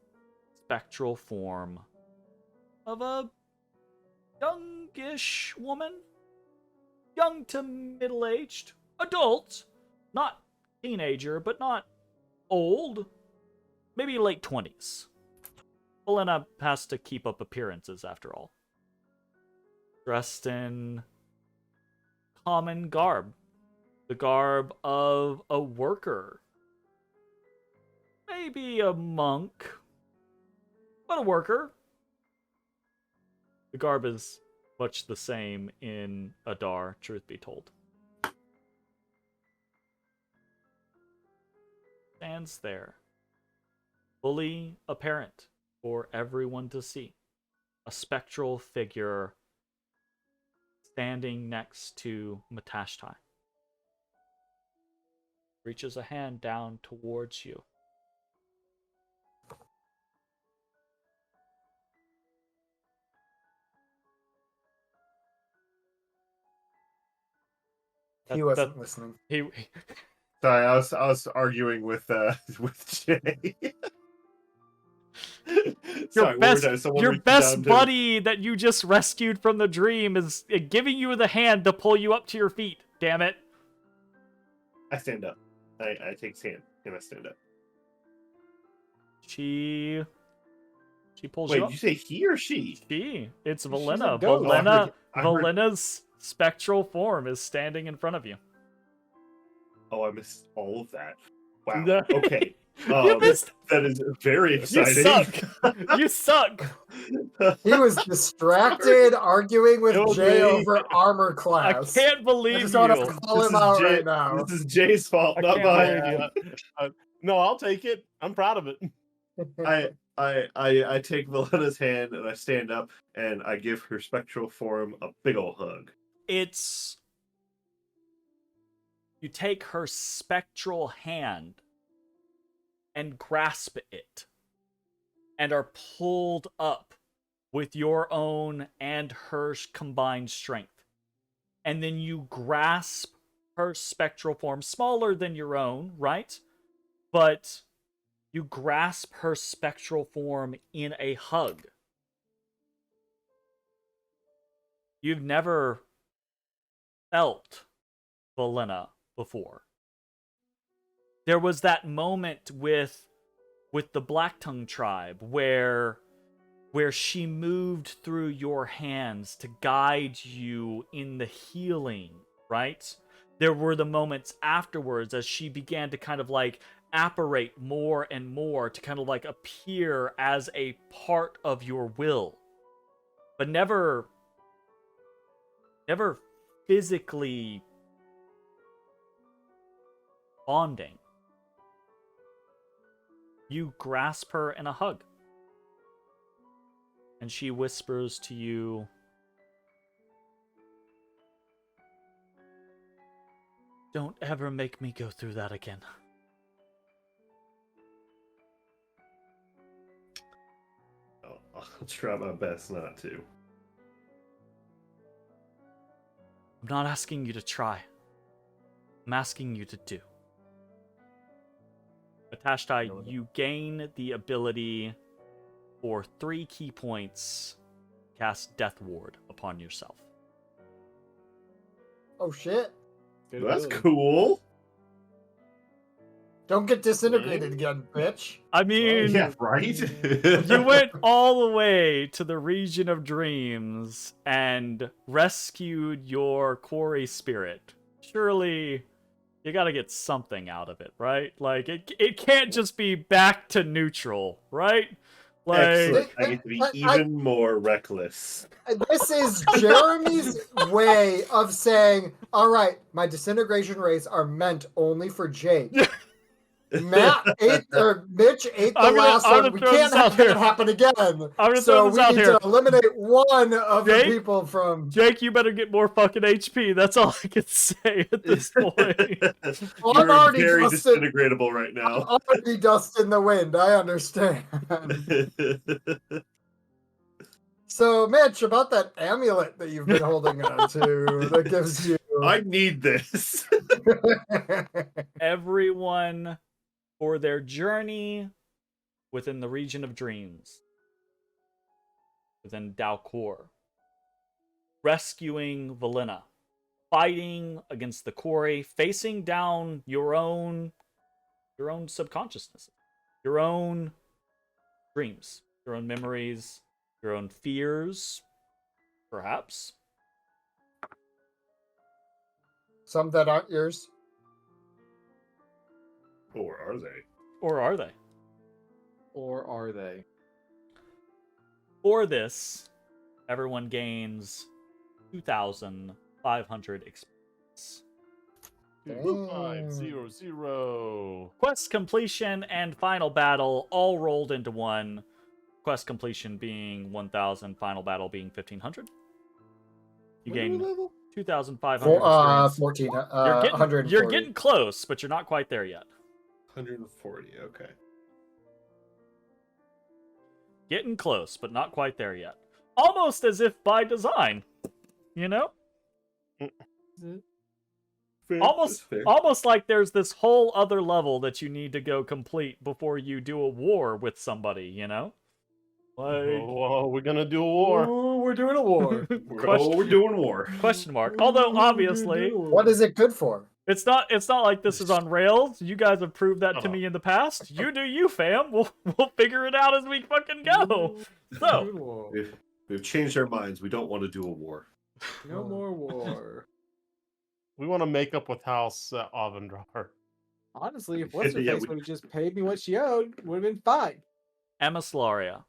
Speaker 1: spectral form of a youngish woman. Young to middle-aged. Adult. Not teenager, but not old. Maybe late 20s. Helena has to keep up appearances, after all. Dressed in common garb. The garb of a worker. Maybe a monk. But a worker. The garb is much the same in Adar, truth be told. Stands there. Fully apparent for everyone to see. A spectral figure standing next to Matashtai. Reaches a hand down towards you.
Speaker 4: He wasn't listening.
Speaker 1: He
Speaker 3: Sorry, I was arguing with Jay. Sorry, one more time. Someone
Speaker 1: Your
Speaker 3: reach
Speaker 1: best
Speaker 3: down to-
Speaker 1: buddy that you just rescued from the dream is giving you the hand to pull you up to your feet. Damn it.
Speaker 3: I stand up. I take his hand and I stand up.
Speaker 1: She pulls
Speaker 3: Wait,
Speaker 1: you
Speaker 3: did
Speaker 1: up.
Speaker 3: you say he or she?
Speaker 1: It's
Speaker 2: She's a
Speaker 1: Valena.
Speaker 2: ghost.
Speaker 1: Valena.
Speaker 3: I heard-
Speaker 1: Valena's spectral form is standing in front of you.
Speaker 3: Oh, I missed all of that. Wow.
Speaker 1: No.
Speaker 3: Okay.
Speaker 1: You missed.
Speaker 3: That is very
Speaker 1: You
Speaker 3: exciting.
Speaker 1: suck. You suck.
Speaker 4: He was distracted arguing with
Speaker 5: It was
Speaker 4: Jay
Speaker 5: me.
Speaker 4: over armor
Speaker 1: I
Speaker 4: class.
Speaker 1: can't
Speaker 4: I
Speaker 1: believe
Speaker 4: just want to
Speaker 1: you.
Speaker 4: call him out right now.
Speaker 3: This is Jay's fault,
Speaker 1: I
Speaker 3: not
Speaker 1: can't
Speaker 3: mine.
Speaker 1: believe you.
Speaker 5: No, I'll take it. I'm proud of it.
Speaker 3: I take Valena's hand and I stand up and I give her spectral form a big ol' hug.
Speaker 1: It's you take her spectral hand and grasp it and are pulled up with your own and her combined strength. And then you grasp her spectral form, smaller than your own, right? But you grasp her spectral form in a hug. You've never felt Valena before. There was that moment with the Blacktongue tribe where she moved through your hands to guide you in the healing, right? There were the moments afterwards as she began to kind of like apparate more and more to kind of like appear as a part of your will, but never physically bonding. You grasp her in a hug, and she whispers to you, "Don't ever make me go through that again."
Speaker 3: I'll try my best not to.
Speaker 1: I'm not asking you to try. I'm asking you to do. Matashtai, you gain the ability for 3 key points to cast Death Ward upon yourself.
Speaker 4: Oh shit.
Speaker 2: Good
Speaker 3: That's
Speaker 2: ability.
Speaker 3: cool.
Speaker 4: Don't get disintegrated again, bitch.
Speaker 1: I mean,
Speaker 3: Yeah, right?
Speaker 1: you went all the way to the region of dreams and rescued your quarry spirit. Surely you gotta get something out of it, right? Like, it can't just be back to neutral, right? Like,
Speaker 3: Excellent. I get to be even more reckless.
Speaker 4: This is Jeremy's way of saying, all right, my disintegration rays are meant only for Jake. Mitch ate the last
Speaker 1: I'm
Speaker 4: one.
Speaker 1: gonna
Speaker 4: We
Speaker 1: throw
Speaker 4: can't
Speaker 1: this out
Speaker 4: have that
Speaker 1: here.
Speaker 4: happen again.
Speaker 1: gonna
Speaker 4: So
Speaker 1: throw this
Speaker 4: we
Speaker 1: out
Speaker 4: need
Speaker 1: here.
Speaker 4: to eliminate one of
Speaker 1: Jake?
Speaker 4: the people from.
Speaker 1: Jake, you better get more fucking HP. That's all I can say at this point.
Speaker 4: Well, I'm
Speaker 3: You're
Speaker 4: already
Speaker 3: very
Speaker 4: dusted.
Speaker 3: disintegratable right now.
Speaker 4: Already dust in the wind. I understand. So, Mitch, about that amulet that you've been holding on to that gives you.
Speaker 3: I need this.
Speaker 1: Everyone for their journey within the region of dreams, within Dalcor, rescuing Valena, fighting against the quarry, facing down your own subconsciousness, your own dreams, your own memories, your own fears, perhaps.
Speaker 4: Some that aren't yours.
Speaker 3: Or are they?
Speaker 1: Or are they?
Speaker 2: Or are they?
Speaker 1: For this, everyone gains 2,500 experience.
Speaker 5: 500.
Speaker 1: Quest completion and final battle all rolled into one. Quest completion being 1,000, final battle being 1,500. You gain 2,500 experience.
Speaker 4: 14.
Speaker 1: You're getting close, but you're not quite there yet.
Speaker 3: 140, okay.
Speaker 1: Getting close, but not quite there yet. Almost as if by design, you know?
Speaker 3: Fair,
Speaker 1: Almost,
Speaker 3: that's fair.
Speaker 1: almost like there's this whole other level that you need to go complete before you do a war with somebody, you know?
Speaker 5: Whoa, we're gonna do a war.
Speaker 4: Ooh, we're doing a war.
Speaker 1: Question-
Speaker 3: we're doing war.
Speaker 1: Question mark. Although obviously,
Speaker 4: What is it good for?
Speaker 1: it's not like this is on rails. You guys have proved that to
Speaker 5: Uh-huh.
Speaker 1: me in the past. You do you, fam. We'll figure it out as we fucking go. So,
Speaker 3: We've changed our minds. We don't want to do a war.
Speaker 2: No more war.
Speaker 5: We want to make up with House Avendrar.
Speaker 2: Honestly, if what's her
Speaker 3: Yeah,
Speaker 2: face
Speaker 3: we-
Speaker 2: would have just paid me what she owed, would have been fine.
Speaker 1: Emislaria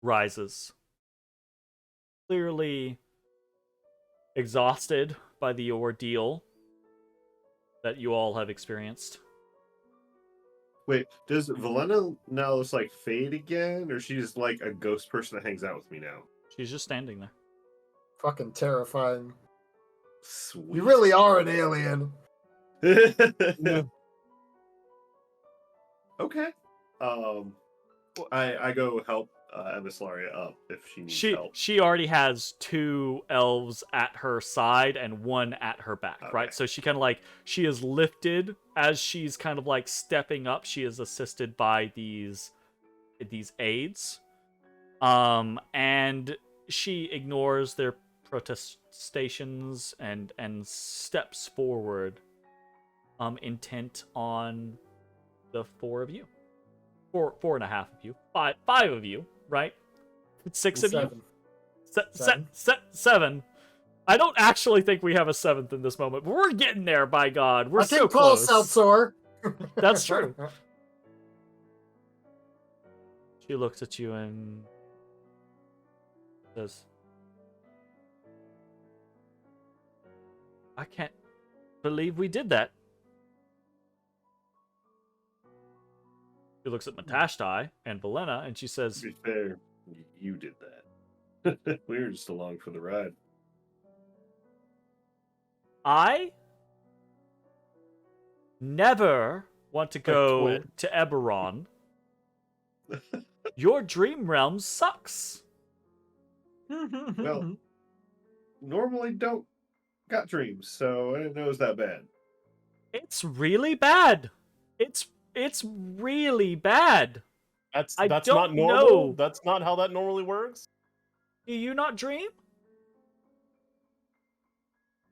Speaker 1: rises, clearly exhausted by the ordeal that you all have experienced.
Speaker 3: Wait, does Valena now just like fade again, or she's like a ghost person that hangs out with me now?
Speaker 1: She's just standing there.
Speaker 4: Fucking terrifying.
Speaker 3: Sweet.
Speaker 4: You really are an alien.
Speaker 3: Okay. I go help Emislaria up if she needs help.
Speaker 1: She already has 2 elves at her side and 1 at her back, right?
Speaker 3: Okay.
Speaker 1: So she kind of like, she is lifted as she's kind of like stepping up. She is assisted by these aides, and she ignores their protestations and steps forward, intent on the 4 of you, 4.5 of you, 5 of you, right? 6 of you,
Speaker 4: Seven.
Speaker 1: 7. I don't actually think we have a 7th in this moment, but we're getting there. By God, we're
Speaker 4: I
Speaker 1: so
Speaker 4: can call
Speaker 1: close.
Speaker 4: Seltzor.
Speaker 1: That's true. She looks at you and says, "I can't believe we did that." She looks at Matashtai and Valena and she
Speaker 3: To
Speaker 1: says,
Speaker 3: be fair, you did that. We were just along for the ride.
Speaker 1: "I never want to go
Speaker 5: quit.
Speaker 1: to Eberron. Your dream realm sucks."
Speaker 3: Well, normally don't got dreams, so I didn't know it was that bad.
Speaker 1: It's really bad. It's really bad.
Speaker 5: That's
Speaker 1: I
Speaker 5: not
Speaker 1: don't
Speaker 5: normal.
Speaker 1: know.
Speaker 5: That's not how that normally works.
Speaker 1: Do you not dream?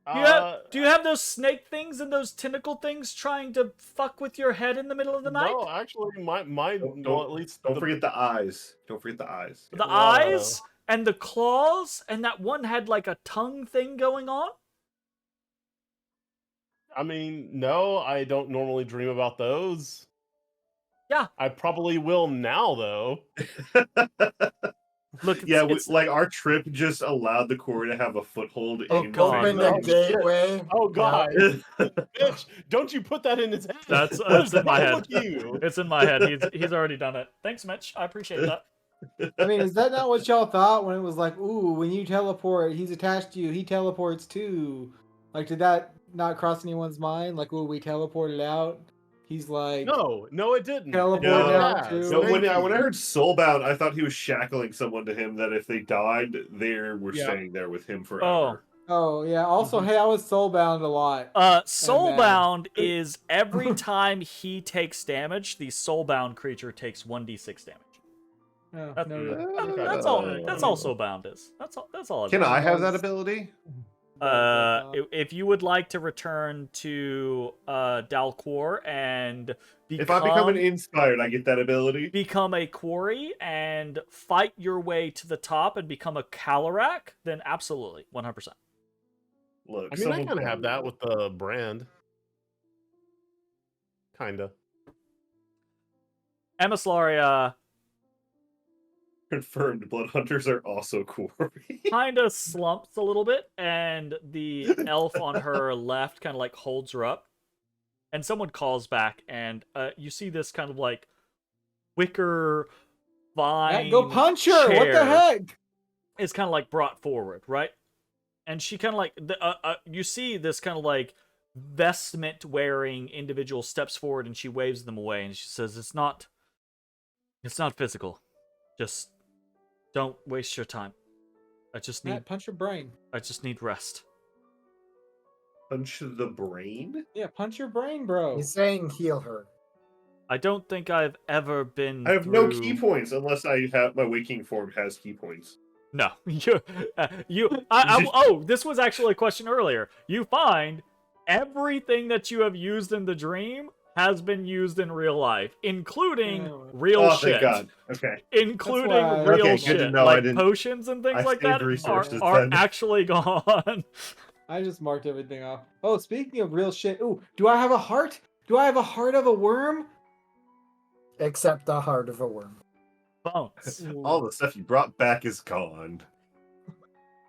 Speaker 5: Uh,
Speaker 1: Do you have those snake things and those tentacle things trying to fuck with your head in the middle of the night?
Speaker 5: No, actually, my
Speaker 3: Don't-
Speaker 5: well, at least
Speaker 3: Don't
Speaker 5: the-
Speaker 3: forget the eyes. Don't forget the eyes.
Speaker 1: The
Speaker 5: Whoa.
Speaker 1: eyes and the claws, and that one had like a tongue thing going on.
Speaker 5: I mean, no, I don't normally dream about those.
Speaker 1: Yeah.
Speaker 5: I probably will now, though.
Speaker 1: Look,
Speaker 3: Yeah,
Speaker 1: it's
Speaker 3: like our trip just allowed the core to have a foothold
Speaker 1: Oh,
Speaker 3: in
Speaker 1: God.
Speaker 4: Open
Speaker 3: Feywild.
Speaker 4: the gateway.
Speaker 5: Oh God,
Speaker 3: Yeah.
Speaker 5: bitch! Don't you put that in his head?
Speaker 1: That's
Speaker 5: What is
Speaker 1: in my
Speaker 5: wrong
Speaker 1: head.
Speaker 5: with you?
Speaker 1: It's in my head. He's already done it. Thanks, Mitch. I appreciate that.
Speaker 2: I mean, is that not what y'all thought when it was like, ooh, when you teleport, he's attached to you, he teleports too? Like, did that not cross anyone's mind? Like, ooh, we teleported out. He's like,
Speaker 5: No, it didn't.
Speaker 2: Teleport
Speaker 3: No.
Speaker 2: out too.
Speaker 3: No, when
Speaker 5: Thank
Speaker 3: I
Speaker 5: you.
Speaker 3: heard Soulbound, I thought he was shackling someone to him that if they died, they were
Speaker 2: Yeah.
Speaker 3: staying there with him forever.
Speaker 2: Oh yeah. Also, hey, I was soulbound a lot.
Speaker 1: Soulbound is every time he takes damage, the soulbound creature takes 1d6 damage.
Speaker 2: Oh,
Speaker 1: That-
Speaker 2: no,
Speaker 1: That's all. That's all soulbound is. That's all. It
Speaker 3: Can
Speaker 1: is.
Speaker 3: I have that ability?
Speaker 1: If you would like to return to Dalcor and
Speaker 3: If I become an inspired, I get that ability.
Speaker 1: become a quarry and fight your way to the top and become a Calorak, then absolutely, 100%.
Speaker 3: Look,
Speaker 5: I mean, I kind of have that with the brand. Kinda.
Speaker 1: Emislaria
Speaker 3: confirmed. Blood hunters are also quarry.
Speaker 1: kind of slumps a little bit, and the elf on her left kind of like holds her up, and someone calls back, and you see this kind of like wicker vine.
Speaker 2: go punch her! What the
Speaker 1: chair
Speaker 2: heck?
Speaker 1: is kind of like brought forward, right? And she kind of like you see this kind of like vestment wearing individual steps forward, and she waves them away, and she says, it's not physical, just don't waste your time. I just need
Speaker 2: Punch her brain.
Speaker 1: rest.
Speaker 3: Punch the brain?
Speaker 2: Yeah, punch your brain, bro.
Speaker 4: He's saying heal her.
Speaker 1: I don't think I've ever been
Speaker 3: I have no
Speaker 1: through...
Speaker 3: key points unless I have my waking form has key points.
Speaker 1: No. Oh, this was actually a question earlier. You find everything that you have used in the dream has been used in real life, including
Speaker 2: Oh.
Speaker 1: real
Speaker 3: Oh,
Speaker 1: shit.
Speaker 3: thank God. Okay.
Speaker 1: Including
Speaker 2: why-
Speaker 1: real
Speaker 3: Okay, good
Speaker 1: shit.
Speaker 3: to know. I
Speaker 1: Like
Speaker 3: didn't-
Speaker 1: potions and things
Speaker 3: I
Speaker 1: like
Speaker 3: saved
Speaker 1: that
Speaker 3: resources
Speaker 1: are
Speaker 3: then.
Speaker 1: actually gone.
Speaker 2: I just marked everything off. Oh, speaking of real shit. Ooh, do I have a heart? Do I have a heart of a worm?
Speaker 4: Except the heart of a worm.
Speaker 1: Bones.
Speaker 3: All the stuff you brought back is gone.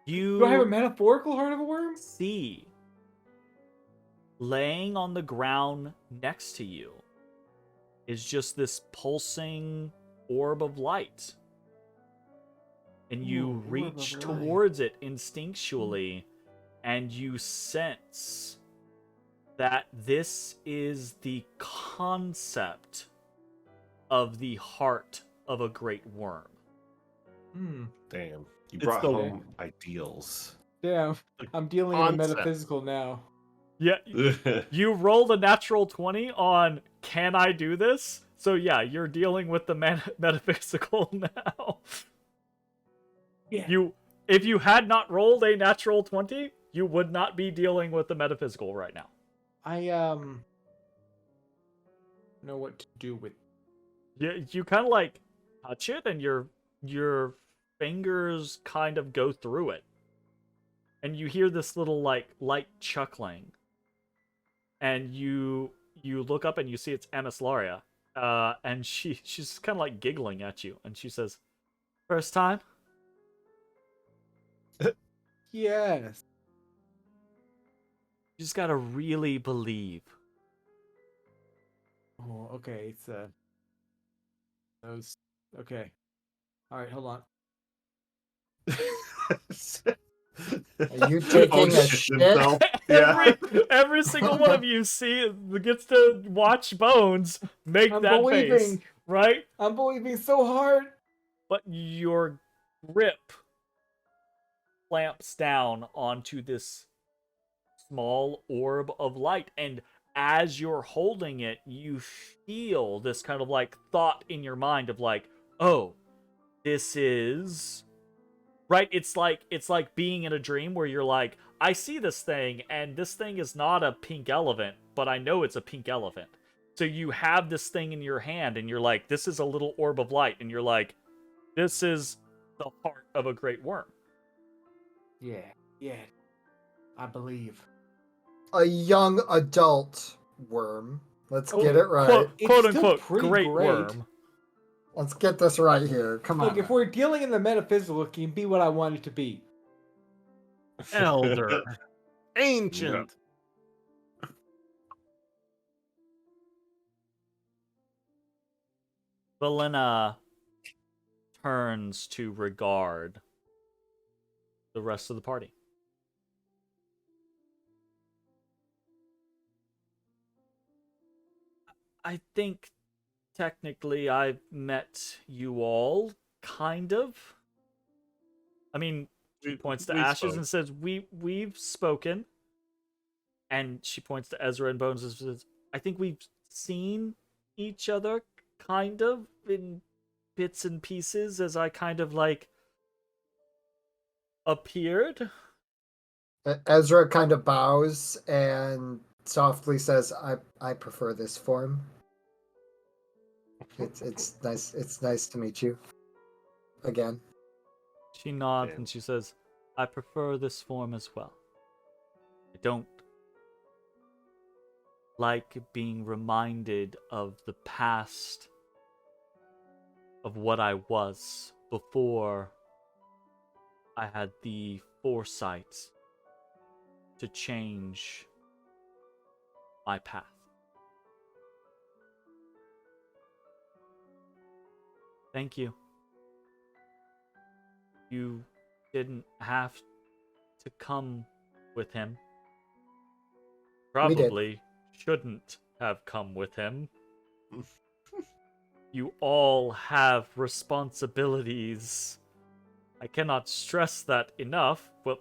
Speaker 1: You
Speaker 2: Do I have a metaphorical heart of a worm?
Speaker 1: see laying on the ground next to you is just this pulsing orb of light. And you
Speaker 2: Ooh, orb of
Speaker 1: reach
Speaker 2: light.
Speaker 1: towards it instinctually, and you sense that this is the concept of the heart of a great worm.
Speaker 2: Hmm.
Speaker 3: Damn. You
Speaker 5: It's
Speaker 3: brought
Speaker 5: the-
Speaker 3: home ideals.
Speaker 2: Damn. I'm dealing in the
Speaker 5: concept.
Speaker 2: metaphysical now.
Speaker 1: Yeah, you rolled a natural 20 on can I do this? So yeah, you're dealing with the metaphysical now.
Speaker 2: Yeah.
Speaker 1: If you had not rolled a natural 20, you would not be dealing with the metaphysical right now.
Speaker 2: I know what to do with.
Speaker 1: You kind of like touch it and your fingers kind of go through it. And you hear this little like light chuckling. And you look up and you see it's Emislaria. And she's kind of like giggling at you, and she says, "First time?"
Speaker 2: Yes.
Speaker 1: You just gotta really believe.
Speaker 2: Oh, okay. It's those. Okay. All right. Hold on.
Speaker 4: Are you taking a shit?
Speaker 3: Yeah.
Speaker 1: Every single one of you gets to watch Bones make
Speaker 2: I'm
Speaker 1: that face,
Speaker 2: believing.
Speaker 1: right?
Speaker 2: I'm believing so hard.
Speaker 1: But your grip clamps down onto this small orb of light, and as you're holding it, you feel this kind of like thought in your mind of like, oh, this is right. It's like being in a dream where you're like, I see this thing, and this thing is not a pink elephant, but I know it's a pink elephant. So you have this thing in your hand, and you're like, this is a little orb of light, and you're like, this is the heart of a great worm.
Speaker 2: Yeah. I believe.
Speaker 4: A young adult worm. Let's
Speaker 2: Oh,
Speaker 4: get it right.
Speaker 1: Quote,
Speaker 2: It's
Speaker 1: quote
Speaker 2: still
Speaker 1: unquote,
Speaker 2: pretty
Speaker 1: great
Speaker 2: great.
Speaker 1: worm.
Speaker 4: Let's get this right here. Come on.
Speaker 2: Look, if we're dealing in the metaphysical, it can be what I want it to be.
Speaker 5: Elder. Ancient.
Speaker 1: Valena turns to regard the rest of the party. I think technically I've met you all, kind of. I mean, she points to
Speaker 3: we
Speaker 1: Ashes
Speaker 3: spoke.
Speaker 1: and says, we've spoken. And she points to Ezra and Bones and says, I think we've seen each other, kind of, in bits and pieces as I kind of, like, appeared.
Speaker 4: Ezra kind of bows and softly says, I prefer this form. It's nice. It's nice to meet you again.
Speaker 1: She nods
Speaker 3: Damn.
Speaker 1: and she says, I prefer this form as well. I don't like being reminded of the past, of what I was before I had the foresight to change my path. Thank you. You didn't have to come with him.
Speaker 4: We did.
Speaker 1: Probably shouldn't have come with him. You all have responsibilities. I cannot stress that enough. Well,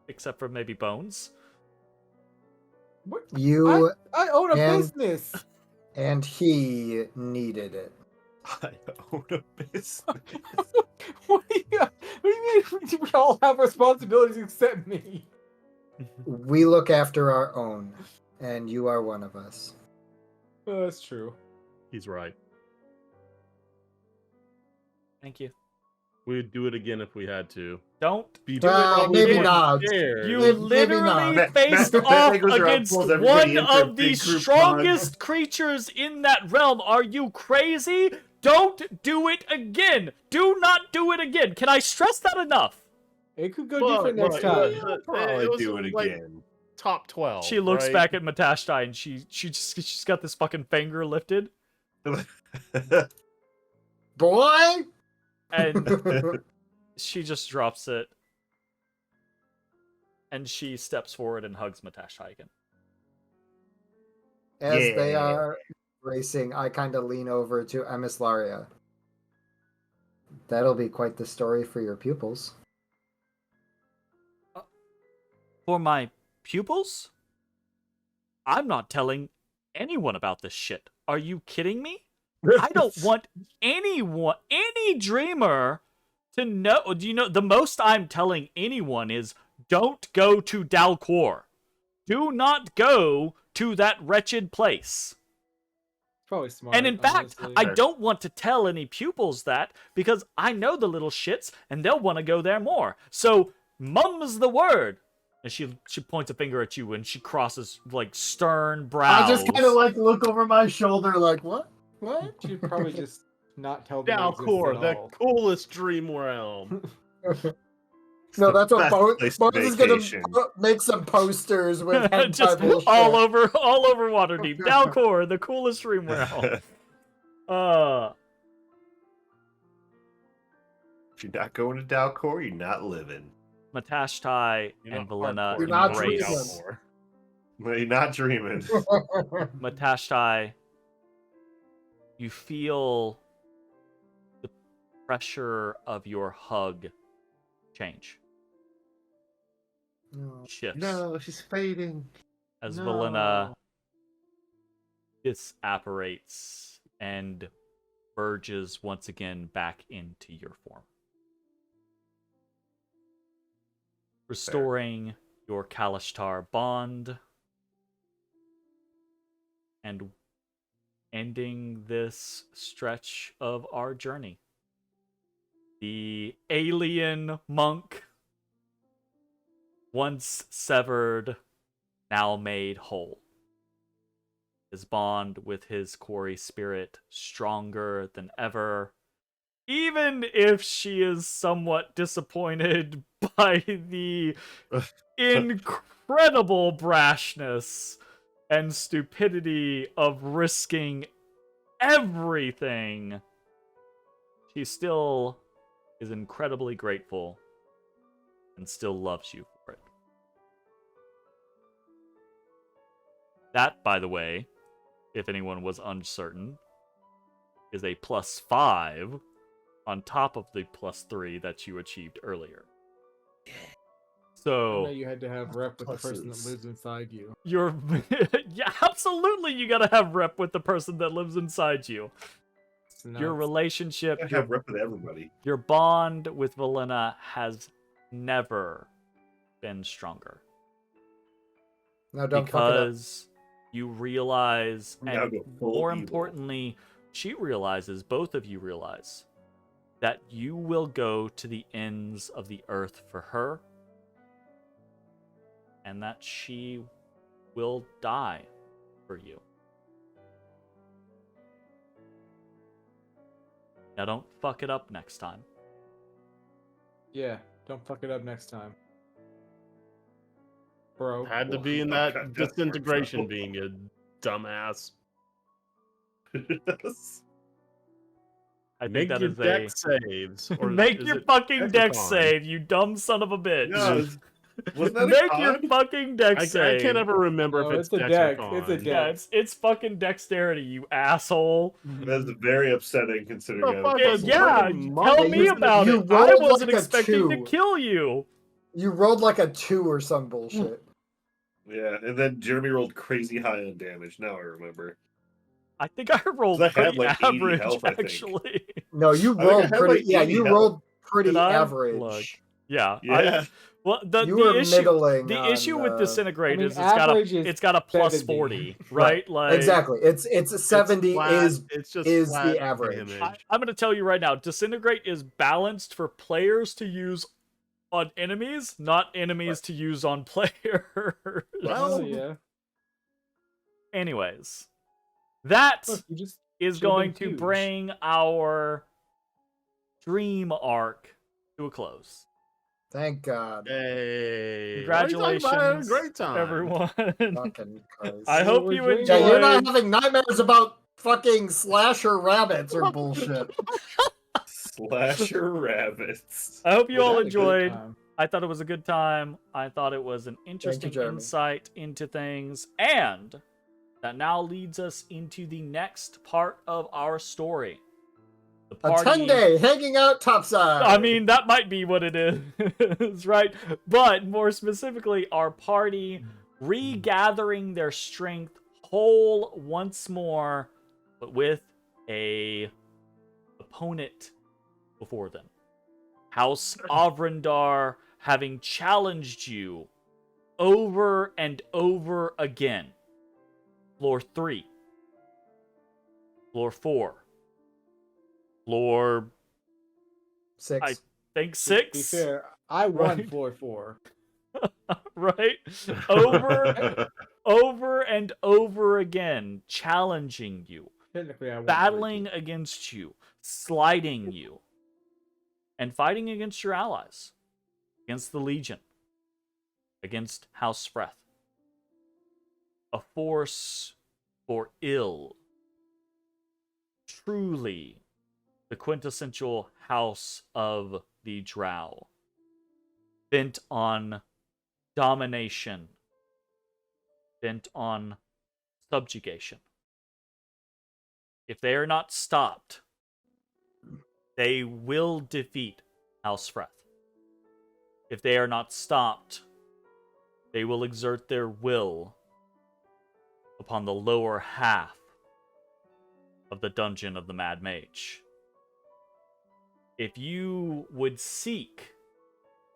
Speaker 1: except for maybe Bones.
Speaker 2: What?
Speaker 4: You
Speaker 2: I own a
Speaker 4: And-
Speaker 2: business.
Speaker 4: And he needed it.
Speaker 3: I own a business.
Speaker 2: What do you mean? We all have responsibilities except me.
Speaker 4: We look after our own, and you are one of us.
Speaker 2: Oh, that's true.
Speaker 5: He's right.
Speaker 1: Thank you.
Speaker 5: We'd do it again if we had to.
Speaker 1: Don't
Speaker 5: Be
Speaker 1: do it
Speaker 4: maybe
Speaker 1: again.
Speaker 4: not.
Speaker 1: You
Speaker 4: Maybe
Speaker 1: literally
Speaker 4: not.
Speaker 1: faced
Speaker 3: Matt
Speaker 1: off
Speaker 3: goes around,
Speaker 1: against
Speaker 3: pulls everybody
Speaker 1: one
Speaker 3: in for a
Speaker 1: of the
Speaker 3: big group
Speaker 1: strongest creatures in that realm. Are you crazy? Don't do it again. Do not do it again. Can I stress that enough?
Speaker 2: It could go different next time.
Speaker 3: I'll probably
Speaker 5: was
Speaker 3: do it
Speaker 5: like
Speaker 3: again.
Speaker 5: top 12.
Speaker 1: She looks
Speaker 5: right?
Speaker 1: back at Matashtai and she's got this fucking finger lifted
Speaker 4: Boy!
Speaker 1: and she just drops it and she steps forward and hugs Matashtai again.
Speaker 4: As they
Speaker 3: Yeah.
Speaker 4: are racing, I kind of lean over to Emislaria. That'll be quite the story for your pupils.
Speaker 1: For my pupils? I'm not telling anyone about this shit. Are you kidding me? I don't want anyone, any dreamer to know. Do you know, the most I'm telling anyone is don't go to Dalcor. Do not go to that wretched place.
Speaker 2: Probably smart.
Speaker 1: And in fact,
Speaker 2: honestly.
Speaker 1: I don't want to tell any pupils that because I know the little shits and they'll want to go there more. So, mum's the word. And she points a finger at you and she crosses like stern brows.
Speaker 4: I just kind of like look over my shoulder like, what? What?
Speaker 2: She'd probably just not tell them. it exists
Speaker 5: Dalcor,
Speaker 2: at
Speaker 5: the
Speaker 2: all.
Speaker 5: coolest dream realm.
Speaker 4: No, that's what Bones
Speaker 3: Place
Speaker 4: is gonna
Speaker 3: vacation.
Speaker 4: make some posters with hentai
Speaker 1: just
Speaker 4: bullshit.
Speaker 1: all over Waterdeep. Dalcor, the coolest dream realm.
Speaker 3: If you're not going to Dalcor, you're not living.
Speaker 1: Matashtai
Speaker 5: You're
Speaker 1: and
Speaker 5: not
Speaker 1: Valena
Speaker 5: hardcore,
Speaker 4: You're not
Speaker 1: embrace.
Speaker 4: dreaming.
Speaker 5: Dalcor.
Speaker 3: Well, you're not dreaming.
Speaker 1: Matashtai, you feel the pressure of your hug change.
Speaker 4: No.
Speaker 1: Shifts.
Speaker 3: No, she's fading.
Speaker 1: As
Speaker 3: No.
Speaker 1: Valena disapparates and merges once again back into your form. Restoring your Kalashtar bond and ending this stretch of our journey. The alien monk, once severed, now made whole. His bond with his quarry spirit stronger than ever, even if she is somewhat disappointed by the incredible brashness and stupidity of risking everything. She still is incredibly grateful and still loves you for it. That, by the way, if anyone was uncertain, is a +5 on top of the +3 that you achieved earlier.
Speaker 2: I
Speaker 1: So
Speaker 2: know you had to have rep with the person that
Speaker 3: Pluses.
Speaker 2: lives inside you.
Speaker 1: you're yeah, absolutely you gotta have rep with the person that lives inside you.
Speaker 2: So now
Speaker 1: Your
Speaker 2: it's-
Speaker 1: relationship,
Speaker 3: I have rep with everybody.
Speaker 1: your bond with Valena has never been stronger.
Speaker 4: No, don't fuck it up.
Speaker 1: Because you realize,
Speaker 3: Now
Speaker 1: and
Speaker 3: go full
Speaker 1: more
Speaker 3: evil.
Speaker 1: importantly, she realizes, both of you realize, that you will go to the ends of the earth for her, and that she will die for you. Now don't fuck it up next time.
Speaker 2: Yeah, don't fuck it up next time. Bro.
Speaker 5: Had to
Speaker 3: Well,
Speaker 5: be in
Speaker 3: okay,
Speaker 5: that
Speaker 3: that's
Speaker 5: disintegration
Speaker 3: worked out.
Speaker 5: being a dumbass.
Speaker 1: I think
Speaker 5: Make
Speaker 1: that
Speaker 5: your
Speaker 1: is
Speaker 5: deck saves.
Speaker 1: a...
Speaker 5: Or
Speaker 1: Make
Speaker 5: is
Speaker 1: your
Speaker 5: it
Speaker 1: fucking deck
Speaker 5: Hexagon?
Speaker 1: save, you dumb son of a bitch.
Speaker 3: No, wasn't that a
Speaker 1: Make
Speaker 3: con?
Speaker 1: your fucking deck
Speaker 5: I
Speaker 1: save.
Speaker 5: can't ever remember
Speaker 2: No,
Speaker 5: if it's
Speaker 2: it's a
Speaker 5: dex
Speaker 2: deck.
Speaker 5: or
Speaker 2: It's a
Speaker 5: con.
Speaker 2: deck.
Speaker 1: Yeah, it's fucking dexterity, you asshole.
Speaker 3: That's very upsetting considering
Speaker 5: The fuck
Speaker 3: I
Speaker 5: is
Speaker 3: was
Speaker 1: Yeah,
Speaker 5: fucking
Speaker 1: tell
Speaker 5: monk?
Speaker 1: me about
Speaker 4: you
Speaker 1: it. I
Speaker 4: rolled
Speaker 1: wasn't
Speaker 4: like a
Speaker 1: expecting to
Speaker 4: 2.
Speaker 1: kill you.
Speaker 4: You rolled like a 2 or some bullshit.
Speaker 3: Yeah, and then Jeremy rolled crazy high on damage. Now I remember.
Speaker 1: I think I rolled
Speaker 3: 'Cause I had,
Speaker 1: pretty
Speaker 3: like, 80
Speaker 1: average,
Speaker 3: health, I think.
Speaker 1: actually.
Speaker 4: No, you
Speaker 3: I think I
Speaker 4: rolled
Speaker 3: had,
Speaker 4: pretty.
Speaker 3: like,
Speaker 4: Yeah,
Speaker 3: 80
Speaker 4: you
Speaker 3: health.
Speaker 4: rolled pretty
Speaker 1: Did I?
Speaker 4: average.
Speaker 1: Look. Yeah.
Speaker 3: Yeah.
Speaker 1: Well,
Speaker 4: You
Speaker 1: the
Speaker 4: were
Speaker 1: issue
Speaker 4: middling
Speaker 1: the
Speaker 4: on,
Speaker 1: issue with disintegrate
Speaker 2: I mean,
Speaker 1: is it's got
Speaker 2: average
Speaker 1: a
Speaker 2: is
Speaker 1: it's got a plus
Speaker 2: 70.
Speaker 1: 40, right? Like
Speaker 4: Exactly. It's a 70
Speaker 5: it's just
Speaker 4: is
Speaker 5: flat
Speaker 4: the average.
Speaker 5: damage.
Speaker 1: I'm going to tell you right now, disintegrate is balanced for players to use on enemies, not enemies to use on players.
Speaker 2: Oh yeah.
Speaker 1: Anyways, that
Speaker 2: Look, you just
Speaker 1: is
Speaker 2: should've been
Speaker 1: going to
Speaker 2: huge.
Speaker 1: bring our dream arc to a close.
Speaker 4: Thank God.
Speaker 5: Hey,
Speaker 1: Congratulations,
Speaker 5: great time,
Speaker 1: everyone.
Speaker 4: Fucking Christ.
Speaker 1: I hope
Speaker 2: We're
Speaker 1: you
Speaker 2: dreaming.
Speaker 4: Yeah, you're not
Speaker 1: enjoyed.
Speaker 4: having nightmares about fucking slasher rabbits or bullshit.
Speaker 3: Slasher rabbits.
Speaker 1: I hope you
Speaker 2: Was
Speaker 1: all
Speaker 2: that a good
Speaker 1: enjoyed.
Speaker 2: time?
Speaker 1: I thought it was a good time. I thought it was an interesting
Speaker 4: Jeremy.
Speaker 1: insight into things. And that now leads us into the next part of our story. The
Speaker 4: A
Speaker 1: party.
Speaker 4: 10-day hanging out topside.
Speaker 1: I mean, that might be what it is, right? But more specifically, our party regathering their strength whole once more, but with a opponent before them. House Avrindar having challenged you over and over again. Floor 3. Floor 4. Floor,
Speaker 4: 6.
Speaker 1: I think
Speaker 2: To
Speaker 1: 6.
Speaker 2: be fair, I won
Speaker 1: Right.
Speaker 2: floor 4.
Speaker 1: Right? Over and over again, challenging you,
Speaker 2: Technically, I won.
Speaker 1: battling against you, sliding you, and fighting against your allies, against the Legion, against House Spreth. A force for ill. Truly the quintessential house of the Drow. Bent on domination. Bent on subjugation. If they are not stopped, they will defeat House Spreth. If they are not stopped, they will exert their will upon the lower half of the dungeon of the Mad Mage. If you would seek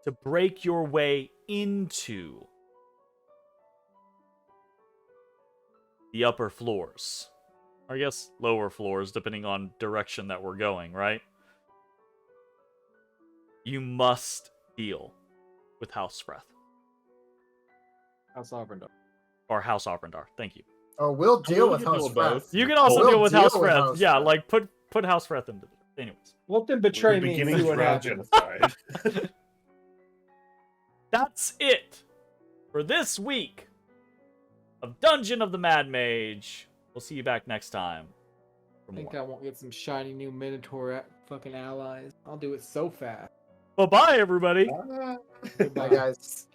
Speaker 1: to break your way into the upper floors, or I guess lower floors, depending on direction that we're going, right? You must deal with House Spreth.
Speaker 2: House Avrindar.
Speaker 1: Or House Avrindar, thank you.
Speaker 4: Oh, we'll deal
Speaker 5: we
Speaker 4: with
Speaker 5: can deal
Speaker 4: House
Speaker 5: with both.
Speaker 4: Wrath.
Speaker 1: You can also
Speaker 4: We'll
Speaker 1: deal with
Speaker 4: deal
Speaker 1: House
Speaker 4: with
Speaker 1: Spreth.
Speaker 4: House
Speaker 1: Yeah,
Speaker 4: Spreth.
Speaker 1: like put House Spreth into it. Anyways.
Speaker 2: Let them betray me and
Speaker 3: Beginning
Speaker 2: see what
Speaker 3: Drow
Speaker 2: happens.
Speaker 3: genocide.
Speaker 1: That's it for this week of Dungeon of the Mad Mage. We'll see you back next time for
Speaker 2: I think
Speaker 1: more.
Speaker 2: I won't get some shiny new Minotaur fucking allies. I'll do it so fast.
Speaker 1: Bye-bye, everybody.
Speaker 4: Bye, guys.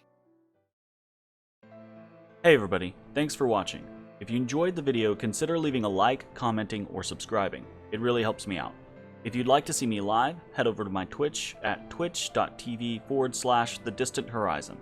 Speaker 1: Hey everybody, thanks for watching. If you enjoyed the video, consider leaving a like, commenting, or subscribing. It really helps me out. If you'd like to see me live, head over to my Twitch at twitch.tv/thedistanthorizon.